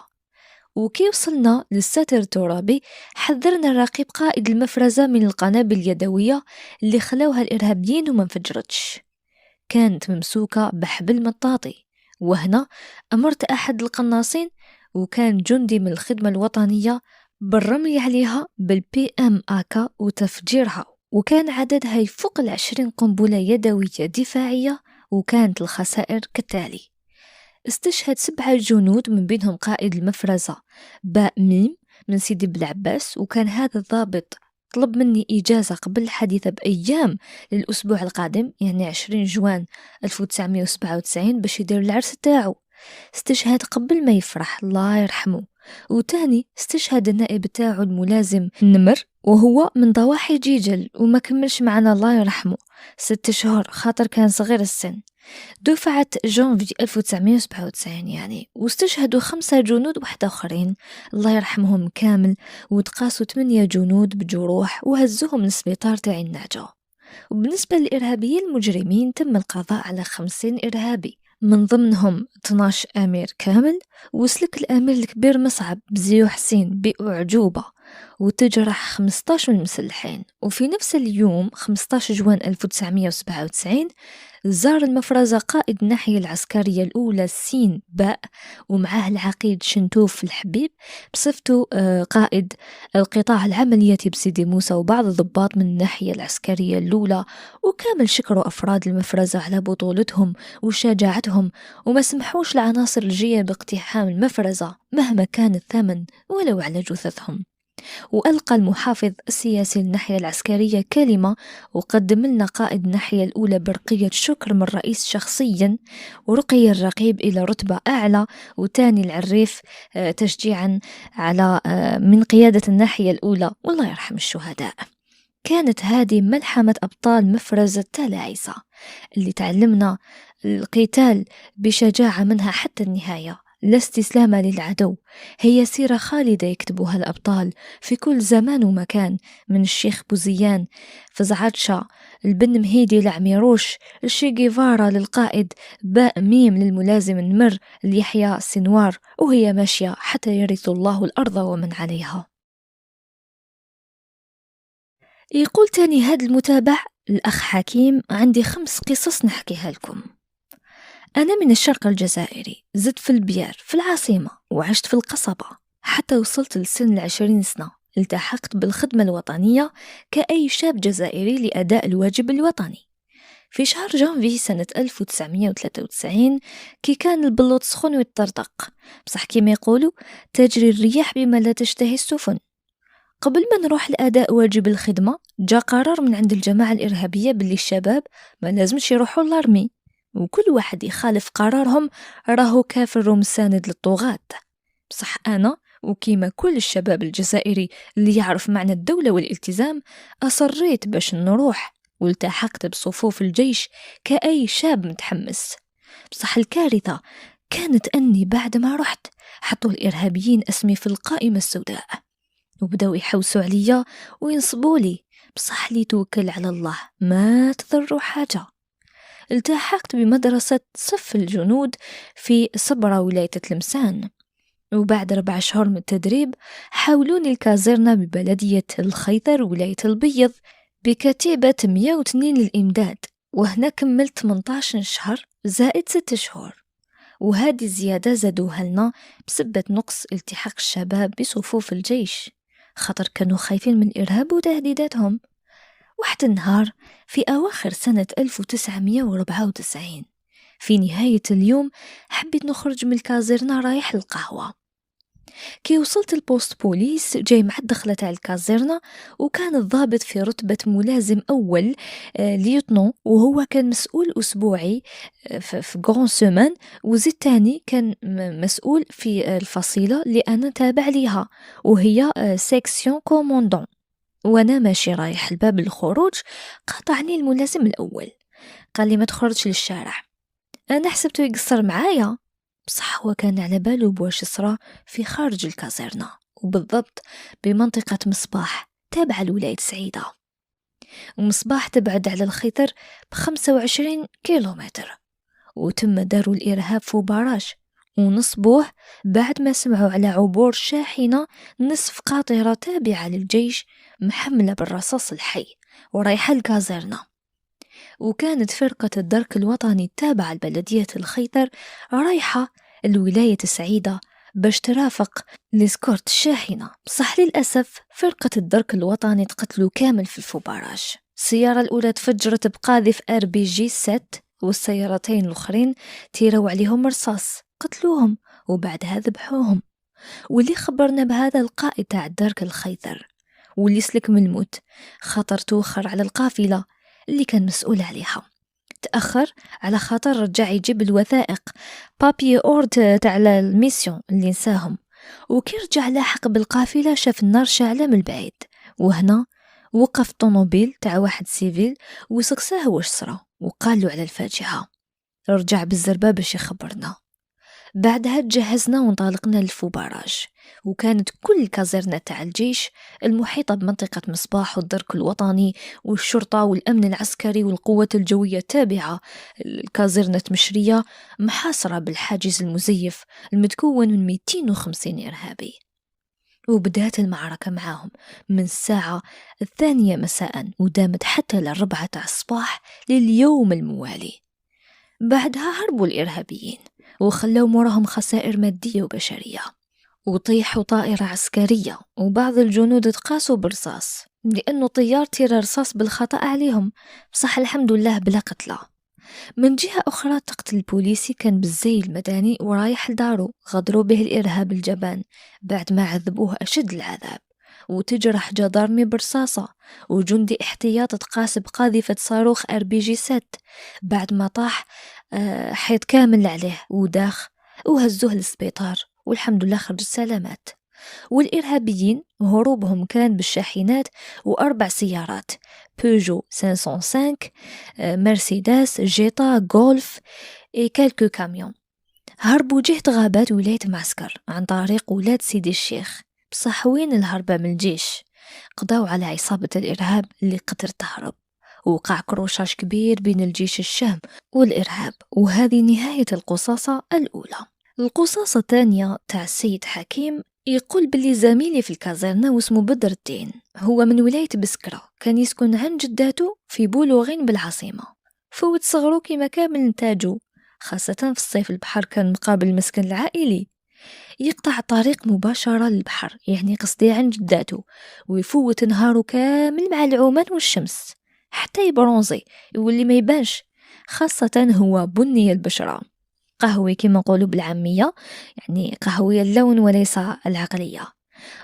وكي وصلنا للساتر الترابي حذرنا الرقيب قائد المفرزة من القنابل اليدوية اللي خلوها الإرهابيين وما انفجرتش، كانت ممسوكة بحبل مطاطي. وهنا أمرت أحد القناصين وكان جندي من الخدمة الوطنية بالرمي عليها بالPM AK وتفجيرها، وكان عددها يفوق 20 قنبلة يدوية دفاعية، وكانت الخسائر كالتالي: استشهد 7 جنود من بينهم قائد المفرزة باء ميم من سيدي بلعباس، وكان هذا الضابط طلب مني إجازة قبل الحادثة بأيام للأسبوع القادم، يعني 20 جوان 1997، باش يدير العرس تاعو. استشهد قبل ما يفرح الله يرحمه. وتاني استشهد النائب تاعو الملازم النمر، وهو من ضواحي جيجل، وما كملش معنا الله يرحمه 6 شهور خاطر كان صغير السن. دفعة جانفي 1997 يعني. واستشهدوا 5 جنود واحد آخرين الله يرحمهم كامل، وتقاسوا 8 جنود بجروح وهزوهم للسبيطار تاع النعجة. وبالنسبة للإرهابيين المجرمين تم القضاء على 50 إرهابي، من ضمنهم 12 أمير كامل، وسلك الأمير الكبير مصعب بزيو حسين بأعجوبة، وتجرح 15 من المسلحين. وفي نفس اليوم 15 جوان 1997 زار المفرزة قائد الناحية العسكرية الأولى سين باء، ومعه العقيد شنتوف الحبيب بصفته قائد القطاع العملياتي بسيدي موسى، وبعض الضباط من الناحية العسكرية الأولى. وكامل شكروا أفراد المفرزة على بطولتهم وشجاعتهم، وما سمحوش لعناصر الجية باقتحام المفرزة مهما كان الثمن ولو على جثثهم. وألقى المحافظ السياسي للناحية العسكرية كلمة، وقدم لنا قائد الناحية الأولى برقية شكر من الرئيس شخصيا، ورقي الرقيب إلى رتبة أعلى، وتاني العريف تشجيعا على من قيادة الناحية الأولى، والله يرحم الشهداء. كانت هذه ملحمة أبطال مفرزة تال عيسى اللي تعلمنا القتال بشجاعة منها حتى النهاية، لا استسلام للعدو. هي سيرة خالدة يكتبوها الأبطال في كل زمان ومكان، من الشيخ بوزيان فزعاتشا، البن مهيدي لعميروش، الشي جيفارا للقائد باء ميم للملازم النمر اليحيى سنوار، وهي ماشية حتى يرث الله الأرض ومن عليها. يقول تاني هاد المتابع الأخ حكيم: عندي 5 قصص نحكيها لكم. أنا من الشرق الجزائري، زدت في البيار في العاصمة، وعشت في القصبة حتى وصلت لسن 20 سنة. التحقت بالخدمة الوطنية كأي شاب جزائري لأداء الواجب الوطني. في شهر جانفي سنة 1993 كي كان البلوط سخون ويطرطق، بصح كيما يقولوا تجري الرياح بما لا تشتهي السفن. قبل ما نروح لأداء واجب الخدمة، جاء قرار من عند الجماعة الإرهابية باللي الشباب ما لازمش يروحوا لارمي، وكل واحد يخالف قرارهم راهو كافر ومساند للطغاة. بصح أنا وكيما كل الشباب الجزائري اللي يعرف معنى الدولة والالتزام أصريت باش نروح، والتحقت بصفوف الجيش كأي شاب متحمس. بصح الكارثة كانت أني بعد ما رحت حطوا الإرهابيين اسمي في القائمة السوداء، وبداو يحوسوا عليا وينصبوا لي. بصح لي توكل على الله ما تضروا حاجة. التحقت بمدرسة صف الجنود في صبرا ولاية تلمسان، وبعد 4 شهور من التدريب حولوني الكازيرنا ببلدية الخيثر ولاية البيض بكتيبة 102 للإمداد، وهنا كملت 18 شهر زائد 6 شهور. وهذه الزيادة زادوها لنا بسبة نقص التحاق الشباب بصفوف الجيش، خاطر كانوا خايفين من الإرهاب وتهديداتهم. واحد النهار في أواخر سنة 1994 في نهاية اليوم حبيت نخرج من الكازيرنا رايح للقهوة. كي وصلت البوست بوليس جاي مع الدخلة تاع الكازيرنا، وكان الضابط في رتبة ملازم أول ليوتنو، وهو كان مسؤول أسبوعي في غون سومان، وزيد تاني كان مسؤول في الفصيلة اللي أنا تابع ليها وهي سيكسيون كوموندون. وانا ماشي رايح الباب الخروج قاطعني الملازم الأول، قال لي ما تخرجش للشارع. أنا حسبته يقصر معايا، بصح هو كان على باله بواش صرا في خارج الكازيرنا، وبالضبط بمنطقة مصباح تابعة لولاية سعيدة. ومصباح تبعد على الخيثر ب25 كيلومتر، وتم دار الإرهاب في باراج ونصبوه بعد ما سمعوا على عبور شاحنة نصف قاطرة تابعة للجيش محملة بالرصاص الحي ورايحة الكازيرنا. وكانت فرقة الدرك الوطني التابعة لبلدية الخيثر رايحة الولاية السعيدة باش ترافق لسكورت الشاحنة. بصح للأسف فرقة الدرك الوطني تقتلوا كامل في الفبراج. السيارة الأولى تفجرت بقاذف RPG 7، والسيارتين الأخرين تيروا عليهم رصاص قتلوهم، وبعدها ذبحوهم. واللي خبرنا بهذا القائد تاع الدرك الخيثر، واللي سلك من الموت خاطر توخر على القافلة اللي كان مسؤول عليها. تأخر على خاطر رجع يجيب الوثائق بابي أورد تاع الميسيون اللي نساهم، وكي رجع لاحق بالقافلة شاف النار شاعلة من البعيد، وهنا وقف طوموبيل تاع واحد سيفيل وسقساه واش صرا وقال له على الفاجعة. رجع بالزربة باش يخبرنا. بعدها تجهزنا وانطلقنا للفوباراج، وكانت كل كازرنة تاع الجيش المحيطة بمنطقة مصباح والدرك الوطني والشرطة والأمن العسكري والقوات الجوية التابعة الكازرنة مشرية محاصرة بالحاجز المزيف المتكون من 250 إرهابي. وبدأت المعركة معهم من الساعة 2 مساء ودامت حتى 4 الصباح لليوم الموالي. بعدها هربوا الإرهابيين وخلوا موراهم خسائر مادية وبشرية، وطيحوا طائرة عسكرية وبعض الجنود تقاسوا برصاص لأنه طيار تير رصاص بالخطأ عليهم، بصح الحمد لله بلا قتلى. من جهة أخرى تقتل البوليسي كان بالزي المدني ورايح لدارو، غدروا به الإرهاب الجبان بعد ما عذبوه أشد العذاب، وتجرح جدارمي برصاصة، وجندي احتياط تقاس بقاذفة صاروخ RPG-7 بعد ما طاح حيط كامل عليه وداخ، وهزوه للسبيطار والحمد لله خرج السلامات. والإرهابيين هروبهم كان بالشاحنات و4 سيارات بيجو 505 مرسيدس جيتا غولف كالكو كاميون. هربوا جهة غابات ولاية معسكر عن طريق ولاد سيدي الشيخ، بصح وين الهربة من الجيش؟ قضاو على عصابة الإرهاب اللي قدر تهرب، وقع كروشاش كبير بين الجيش الشام والإرهاب. وهذه نهاية القصاصة الأولى. القصاصة الثانية تاع السيد حكيم يقول باللي زميلي في الكازرنة واسمه بدر الدين، هو من ولاية بسكرة، كان يسكن عند جداته في بولوغين بالعاصمة. فوت صغرو كيما كامل نتاجو، خاصة في الصيف البحر كان مقابل المسكن العائلي، يقطع طريق مباشرة للبحر يعني قصدي عند جداته، ويفوت نهارو كامل مع العومان والشمس حتى يبرونزي يولي ما يبانش، خاصة هو بني البشرة قهوي كما نقولوا بالعامية، يعني قهوي اللون وليس العقلية.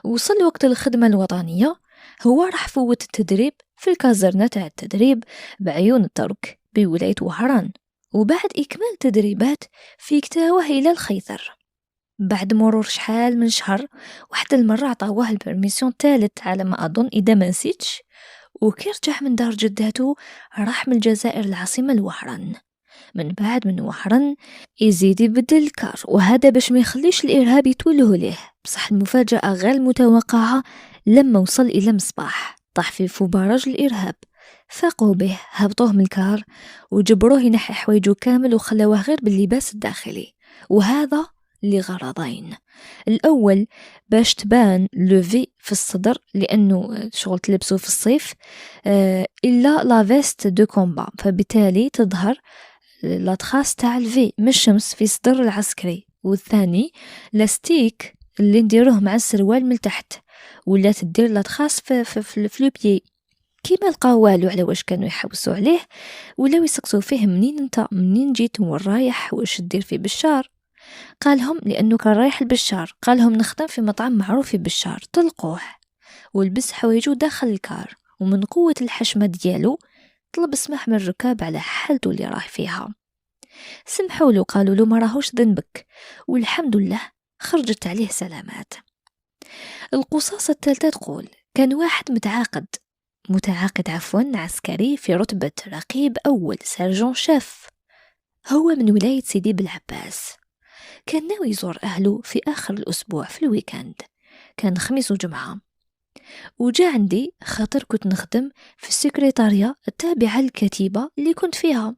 وصل وقت الخدمة الوطنية، هو راح فوت التدريب في الكازرنة تاع التدريب بعيون الترك بولاية وهران، وبعد إكمال تدريبات في كتاوه إلى الخيثر. بعد مرور شحال من شهر واحد المرة عطاوه البرميسيون الثالث على ما أظن إذا ما نسيتش، وكي رجع من دار جداته راح من الجزائر العاصمة لوهران. من بعد من وهران يزيد يبدل الكار، وهذا باش ما يخليش الإرهاب يتوله ليه. بصح المفاجأة غير المتوقعة لما وصل إلى مصباح طاح في فبراج الإرهاب، فاقوا به هبطوه من الكار وجبروه ينحي حوايجو كامل وخلوه غير باللباس الداخلي، وهذا لغرضين. الأول باش تبان لوفي في الصدر لأنه شغل تلبسه في الصيف إلا لا فيست دو كومبا، فبالتالي تظهر لا تخاص تاع الفي من الشمس في صدر العسكري. والثاني لاستيك اللي نديروه مع السروال من تحت، ولا تدير لا تخاص في البيي كيما لقاو والو على واش كانوا يحوسوا عليه، ولا يسقسوا فيه منين جيت وين رايح واش دير في بشار. قالهم لأنه كان رايح البشار، قالهم نخدم في مطعم معروف في بشار، طلقوه ولبس حوايجو داخل الكار، ومن قوة الحشمة ديالو طلب سماح من الركاب على حالته اللي راه فيها. سمحوا له، قالوا له ما راهوش ذنبك، والحمد لله خرجت عليه سلامات. القصاصة الثالثة تقول كان واحد متعاقد عسكري في رتبة رقيب أول سيرجون شاف، هو من ولاية سيدي بالعباس، كان ناوي يزور أهله في آخر الأسبوع في الويكاند، كان خميس وجمعة، وجاء عندي خاطر كنت نخدم في السكرتارية التابعة للكتيبة اللي كنت فيها،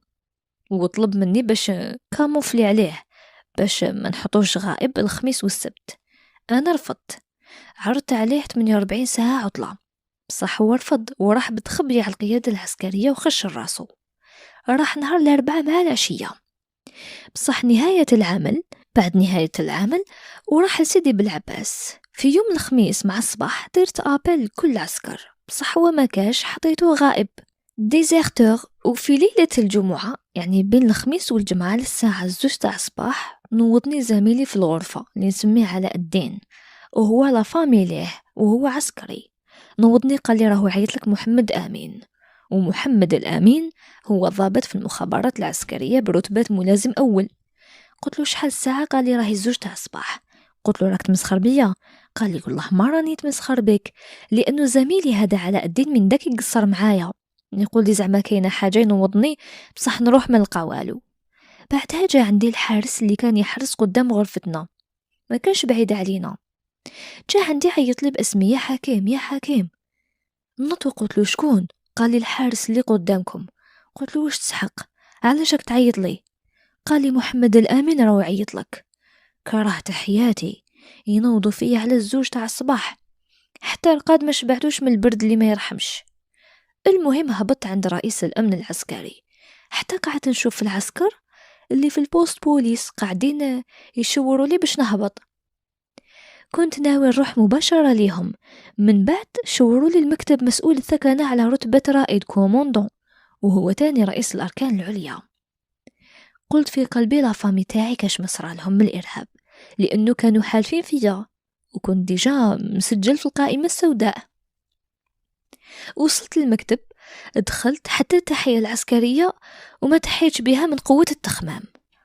وطلب مني باش كاموفلي عليه باش ما نحطوش غائب الخميس والسبت. أنا رفضت، عرضت عليه 48 ساعة عطلة، بصح هو رفض وراح بتخبي على القيادة العسكرية وخش الراسو. راح نهار الأربعاء مع العشية، بصح بعد نهاية العمل وراح لسيدي بالعباس. في يوم الخميس مع الصباح درت أبل لكل عسكر، بصح هو ما كاش، حطيته غائب ديزيرتور. وفي ليلة الجمعة يعني بين الخميس والجمعة للساعة 2 تاع الصباح نوضني زميلي في الغرفة اللي نسميه علاء الدين، وهو لا فامي ليه وهو عسكري. نوضني قال لي راهو عيط لك محمد امين، ومحمد الامين هو ضابط في المخابرات العسكريه برتبه ملازم اول. قلت له شحال الساعه؟ قال لي راهي 2 تاع الصباح. قلت له راك تمسخر بيا؟ قال لي والله ما راني تمسخر بك، لانه زميلي هذا علاء الدين من داك يقصر معايا، يقول لي زعما كاينه حاجه ينوضني بصح نروح ما نلقى والو. بعدها جا عندي الحارس اللي كان يحرس قدام غرفتنا، ما كانش بعيد علينا. جا عندي عيط لي باسمي، يا حكيم يا حكيم. نط وقلت له شكون؟ قال لي الحارس اللي قدامكم. قلت له واش تسحق؟ علاش راك تعيط لي؟ قال لي محمد الامين راهو يعيط لك. كرهت حياتي، ينوضوا فيا على 2 تاع الصباح، حتى رقاد ما شبعتوش من البرد اللي ما يرحمش. المهم هبطت عند رئيس الامن العسكري، حتى قعدت نشوف العسكر اللي في البوست بوليس قاعدين يشوروا لي باش نهبط. كنت ناوي نروح مباشرة ليهم، من بعد شوروا لي المكتب مسؤول الثكنة على رتبة رائد كوموندون، وهو تاني رئيس الأركان العليا. قلت في قلبي لا فامي تاعي كاش مصرى لهم من الإرهاب، لأنه كانوا حالفين فيا وكنت ديجا مسجل في القائمة السوداء. وصلت للمكتب، دخلت حتى التحية العسكرية وما تحيتش بها من قوة التخمام،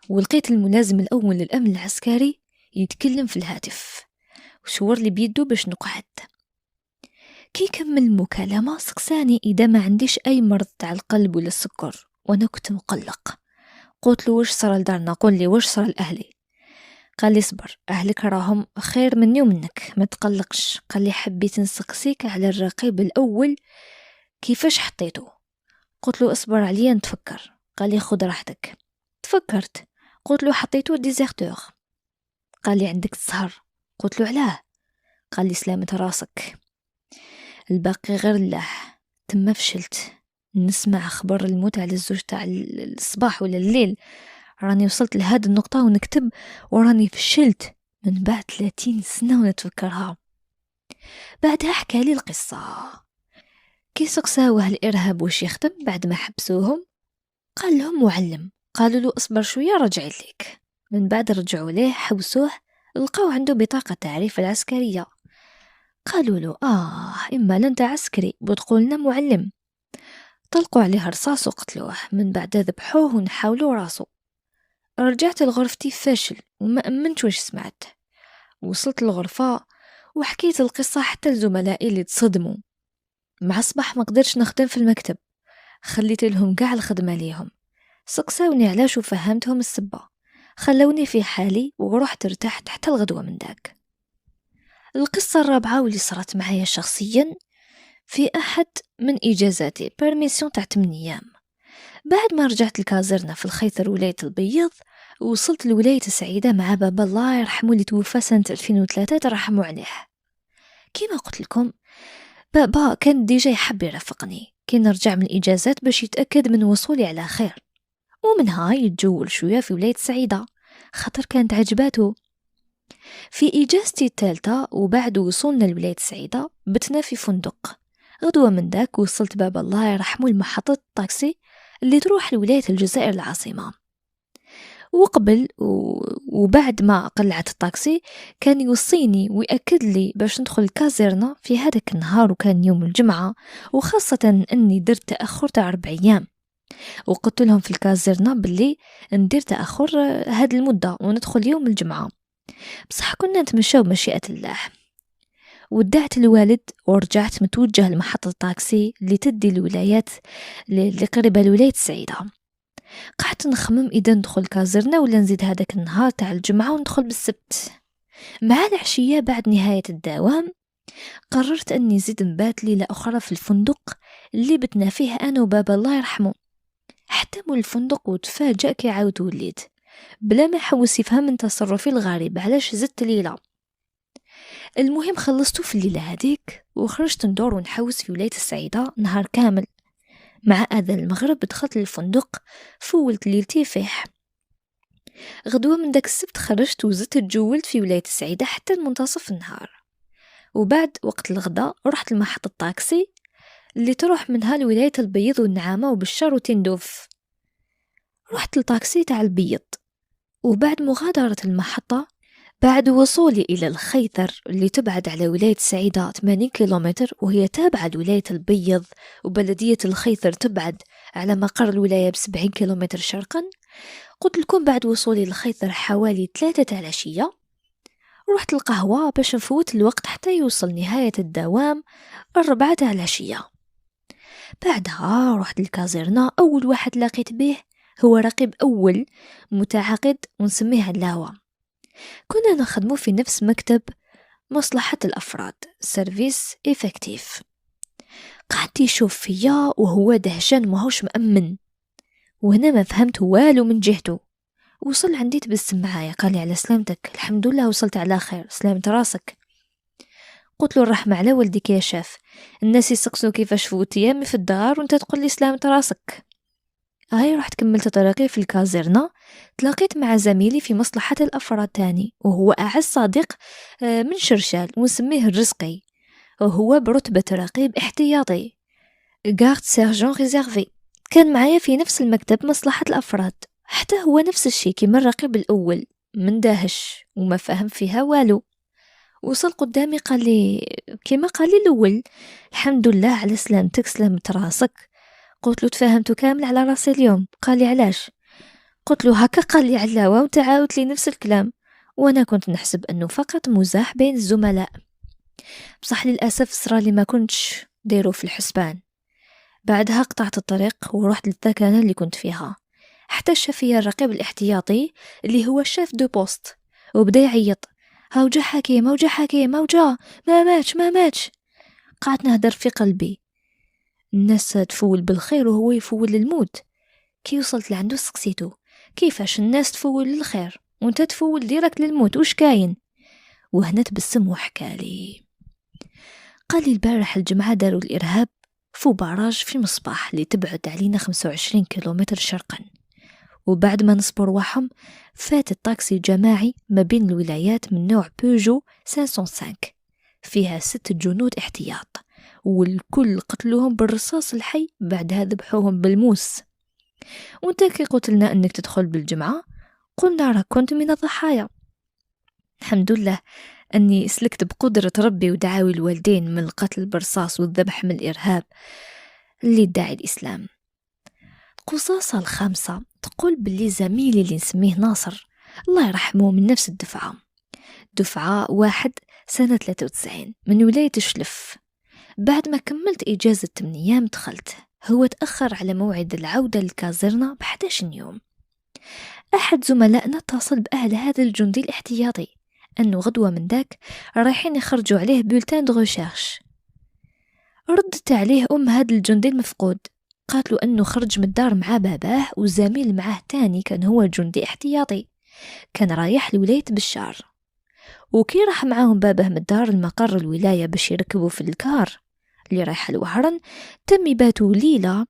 ولقيت الملازم الأول للأمن العسكري يتكلم في الهاتف وشور لي بيدو باش نقعد. كي كمل المكالمة سقساني إذا ما عنديش أي مرض تاع القلب ولا السكر، وأنا كنت مقلق. قلت له واش صار لدارنا؟ قول لي واش صار لأهلي؟ قال لي صبر، أهلك راهم خير مني ومنك، ما تقلقش. قال لي حبيت نسقسيك على الرقيب الأول كيفاش حطيته. قلت له اصبر عليا نتفكر. قال لي خذ راحتك. تفكرت، قلت له حطيته ديزيرتور. قال لي عندك السهر. قلت له علاه؟ قال لي سلامة راسك، الباقي غير الله. تما فشلت نسمع خبر الموت على 2 تاع الصباح ولا الليل. راني وصلت لهاد النقطة ونكتب وراني فشلت من بعد 30 سنة ونتفكرها. بعدها حكى لي القصة. كي سقساوه الإرهاب واش يخدم بعد ما حبسوهم، قال لهم معلم. قالوا له اصبر شوية رجع لك. من بعد رجعوا ليه حبسوه، لقاو عنده بطاقة تعريف العسكرية. قالوا له إما لنت عسكري بتقولنا معلم. طلقوا عليه رصاص وقتلوه، من بعد ذبحوه ونحاولوا راسه. رجعت لغرفتي فاشل وما أمنت واش سمعت. وصلت الغرفة وحكيت القصة حتى لزملائي اللي تصدموا. مع الصباح ما قدرتش نخدم في المكتب، خليت لهم قاع الخدمة ليهم. سقساوني علاش وفهمتهم السبة، خلوني في حالي ورحت ارتحت حتى الغدوة من داك. القصة الرابعة واللي صارت معايا شخصيا في أحد من إجازاتي، بيرميسيون تاع 8 أيام. بعد ما رجعت الكازرنة في الخيثر ولاية البيض، وصلت لولاية السعيدة مع بابا الله يرحمه اللي توفى سنة 2003 ترحموا عليه. كما قلت لكم بابا كان ديجا يحب يرافقني كي نرجع من الإجازات باش يتأكد من وصولي على خير، ومنها يتجول شوية في ولاية السعيدة خاطر كانت عجباته. في إجازتي الثالثة وبعد وصولنا لولاية السعيدة بتنا في فندق. غدوة من داك وصلت بابا الله يرحمه لمحطة الطاكسي اللي تروح لولاية الجزائر العاصمة. وقبل وبعد ما قلعت الطاكسي كان يوصيني ويأكد لي باش ندخل الكازيرنا في هذاك النهار، وكان يوم الجمعة، وخاصة أني درت تأخر تاع 4 أيام. وقلت لهم في الكازيرنا باللي ندير تأخر هاد المدة وندخل يوم الجمعة، بصح كنا نتمشاو بمشيئة الله. ودعت الوالد ورجعت متوجه لمحطة الطاكسي اللي تدي الولايات اللي قريبة لولاية السعيدة. قعدت نخمم إذا ندخل كازرنا ولا نزيد هذاك النهار تاع الجمعة وندخل بالسبت. مع العشية بعد نهاية الدوام قررت أني نزيد نبات ليلة أخرى في الفندق اللي بتنا فيه أنا وبابا الله يرحمه. حتى مول الفندق وتفاجأ كي عاود وليت بلا ما يحوس يفهم من تصرفي الغريب علاش زدت ليلة. المهم خلصتو في الليلة هذيك وخرجت ندور ونحوس في ولاية السعيدة نهار كامل. مع أذان المغرب دخلت للفندق فولت ليلتي فيه. غدوة من داك السبت خرجت وزدت تجولت في ولاية السعيدة حتى منتصف النهار. وبعد وقت الغداء رحت لمحطة الطاكسي اللي تروح منها لولاية البيض والنعامة وبالشار وتندوف. رحت للطاكسي تاع البيض وبعد مغادرة المحطة، بعد وصولي إلى الخيثر اللي تبعد على ولاية سعيدة 80 كيلومتر وهي تابعة لولاية البيض، وبلدية الخيثر تبعد على مقر الولاية ب70 كيلومتر شرقا، قلت لكم بعد وصولي للخيثر حوالي 3 العشية رحت القهوة باش نفوت الوقت حتى يوصل نهاية الدوام 4 العشية. بعدها رحت للكازيرنا. أول واحد لقيت به هو رقيب أول متعاقد ونسميه علاوة. كنا نخدمو في نفس مكتب مصلحة الأفراد سيرفيس إفكتيف. قعد يشوف فيا وهو دهشان ماهوش مأمن، وهنا ما فهمت والو من جهته. وصل عندي تبسم معايا، قال لي على سلامتك، الحمد لله وصلت على خير، سلامة راسك. قلت له الرحمة على والديك يا شاف، الناس يسقسوا كيفاش فوت يامي في الدار وانت تقول لي سلامة راسك. هاي رحت كملت طريقي في الكازيرنا، تلاقيت مع زميلي في مصلحة الأفراد تاني وهو أعز صديق من شرشال ونسميه الرزقي، وهو برتبة رقيب احتياطي غارد سيرجون ريزيرفي. كان معايا في نفس المكتب مصلحة الأفراد، حتى هو نفس الشي كيما الرقيب الأول، من داهش وما فهم فيها والو. وصل قدامي قال لي كيما قال لي الأول، الحمد لله على سلامتك، سلامة راسك. قلت له تفاهمت كامل على راسي اليوم. قال لي علاش؟ قلت له هكا قال لي علاوة وانت عاودت لي نفس الكلام، وانا كنت نحسب انه فقط مزاح بين الزملاء، بصح للأسف صرا لي ما كنتش ديرو في الحسبان. بعدها قطعت الطريق ورحت للثكنة اللي كنت فيها، حتى شاف فيا الرقيب الاحتياطي اللي هو الشاف دو بوست، وبدا يعيط، هاوجا حكيم هاوجا حكيم هاوجا، ما ماتش. قعدت نهدر في قلبي، الناس تفول بالخير وهو يفول للموت. كي وصلت لعنده سقسيتو كيفاش الناس تفول للخير وانت تفول ديرك للموت، وش كاين؟ وهنا تبسم وحكالي، قال لي البارح الجمعة داروا الإرهاب فو باراج في مصباح اللي تبعد علينا 25 كيلومتر شرقا، وبعد ما نصبوا رواحهم فات الطاكسي جماعي ما بين الولايات من نوع بيجو 505 فيها 6 جنود احتياط، والكل قتلوهم بالرصاص الحي، بعدها ذبحوهم بالموس. وانت كي قلت لنا انك تدخل بالجمعة قلنا راك كنت من الضحايا. الحمد لله أني سلكت بقدرة ربي ودعاوي الوالدين من القتل بالرصاص والذبح من الإرهاب اللي داعي الإسلام. قصاصة الخامسة تقول باللي زميلي اللي نسميه ناصر الله يرحمه من نفس دفعة 1 سنة 93 من ولاية الشلف. بعد ما كملت إجازة 8 أيام دخلت، هو تأخر على موعد العودة للكازيرنا ب11 يوم. أحد زملائنا اتصل بأهل هذا الجندي الاحتياطي أنه غدوة من ذاك رايحين يخرجوا عليه بولتان دو ريشيرش. ردت عليه هذا الجندي المفقود، قالت له أنه خرج من الدار مع باباه وزميل معه تاني كان هو جندي احتياطي، كان رايح لولاية بشار، وكي راح معاهم باباه من الدار المقر الولاية باش يركبوا في الكار اللي رايح الوهران، تم يباتوا ليلة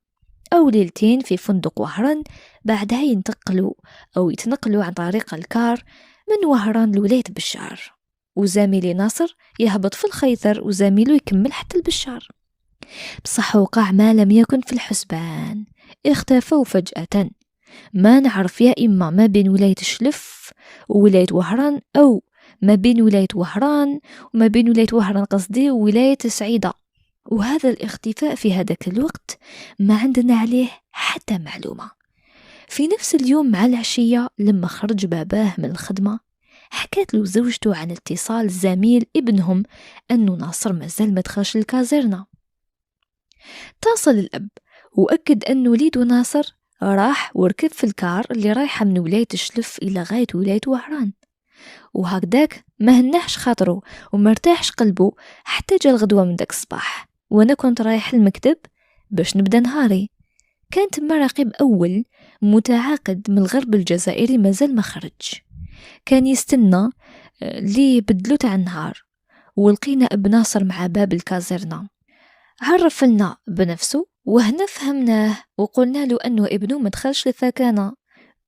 أو ليلتين في فندق وهران، بعدها يتنقلوا عن طريق الكار من وهران لولاية بشار، وزميلي ناصر يهبط في الخيثر وزميله يكمل حتى البشار. بصح وقع ما لم يكن في الحسبان، اختفوا فجأة، ما نعرف يا إما ما بين ولاية الشلف وولاية وهران، أو ما بين ولاية وهران وما بين ولاية وهران قصدي وولاية سعيدة. وهذا الاختفاء في هذاك الوقت ما عندنا عليه حتى معلومة. في نفس اليوم مع العشية لما خرج باباه من الخدمة، حكت له زوجته عن اتصال زميل ابنهم أنه ناصر مازال ما دخلش الكازيرنا. اتصل الأب وأكد أنه وليده ناصر راح وركب في الكار اللي رايحة من ولاية الشلف إلى غاية ولاية وهران، وهكذاك ما هنحش خاطره ومرتاحش قلبه حتى جا الغدوة من داك الصباح. وانا كنت رايح المكتب باش نبدا نهاري، كانت مراقب أول متعاقد من الغرب الجزائري مازال ما خرج، كان يستنى لي بدلو تاع النهار، ولقينا ابن ناصر مع باب الكازيرنا، عرف لنا بنفسه وهنا فهمناه وقلنا له أنه ابنه ما دخلش للثكنة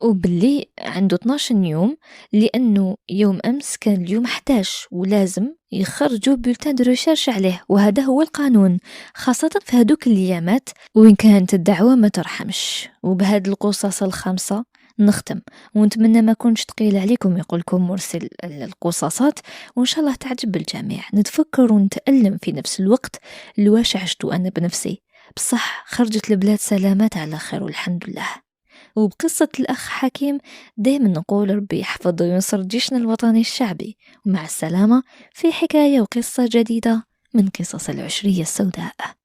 وباللي عنده 12 يوم، لأنه يوم أمس كان اليوم 11 ولازم يخرجوا بولتان دو ريشيرش عليه، وهذا هو القانون خاصة في هدوك الأيامات وين كانت الدعوة ما ترحمش. وبهذه القصص الخمسة نختم ونتمنى ما كنتش تقيل عليكم يقولكم مرسل القصاصات، وإن شاء الله تعجب الجميع. نتفكر ونتألم في نفس الوقت لواش عشتو أنا بنفسي، بصح خرجت البلاد سلامات على خير والحمد لله. وبقصة الأخ حكيم دايما نقول ربي يحفظ وينصر جيشنا الوطني الشعبي، ومع السلامة في حكاية وقصة جديدة من قصص العشرية السوداء.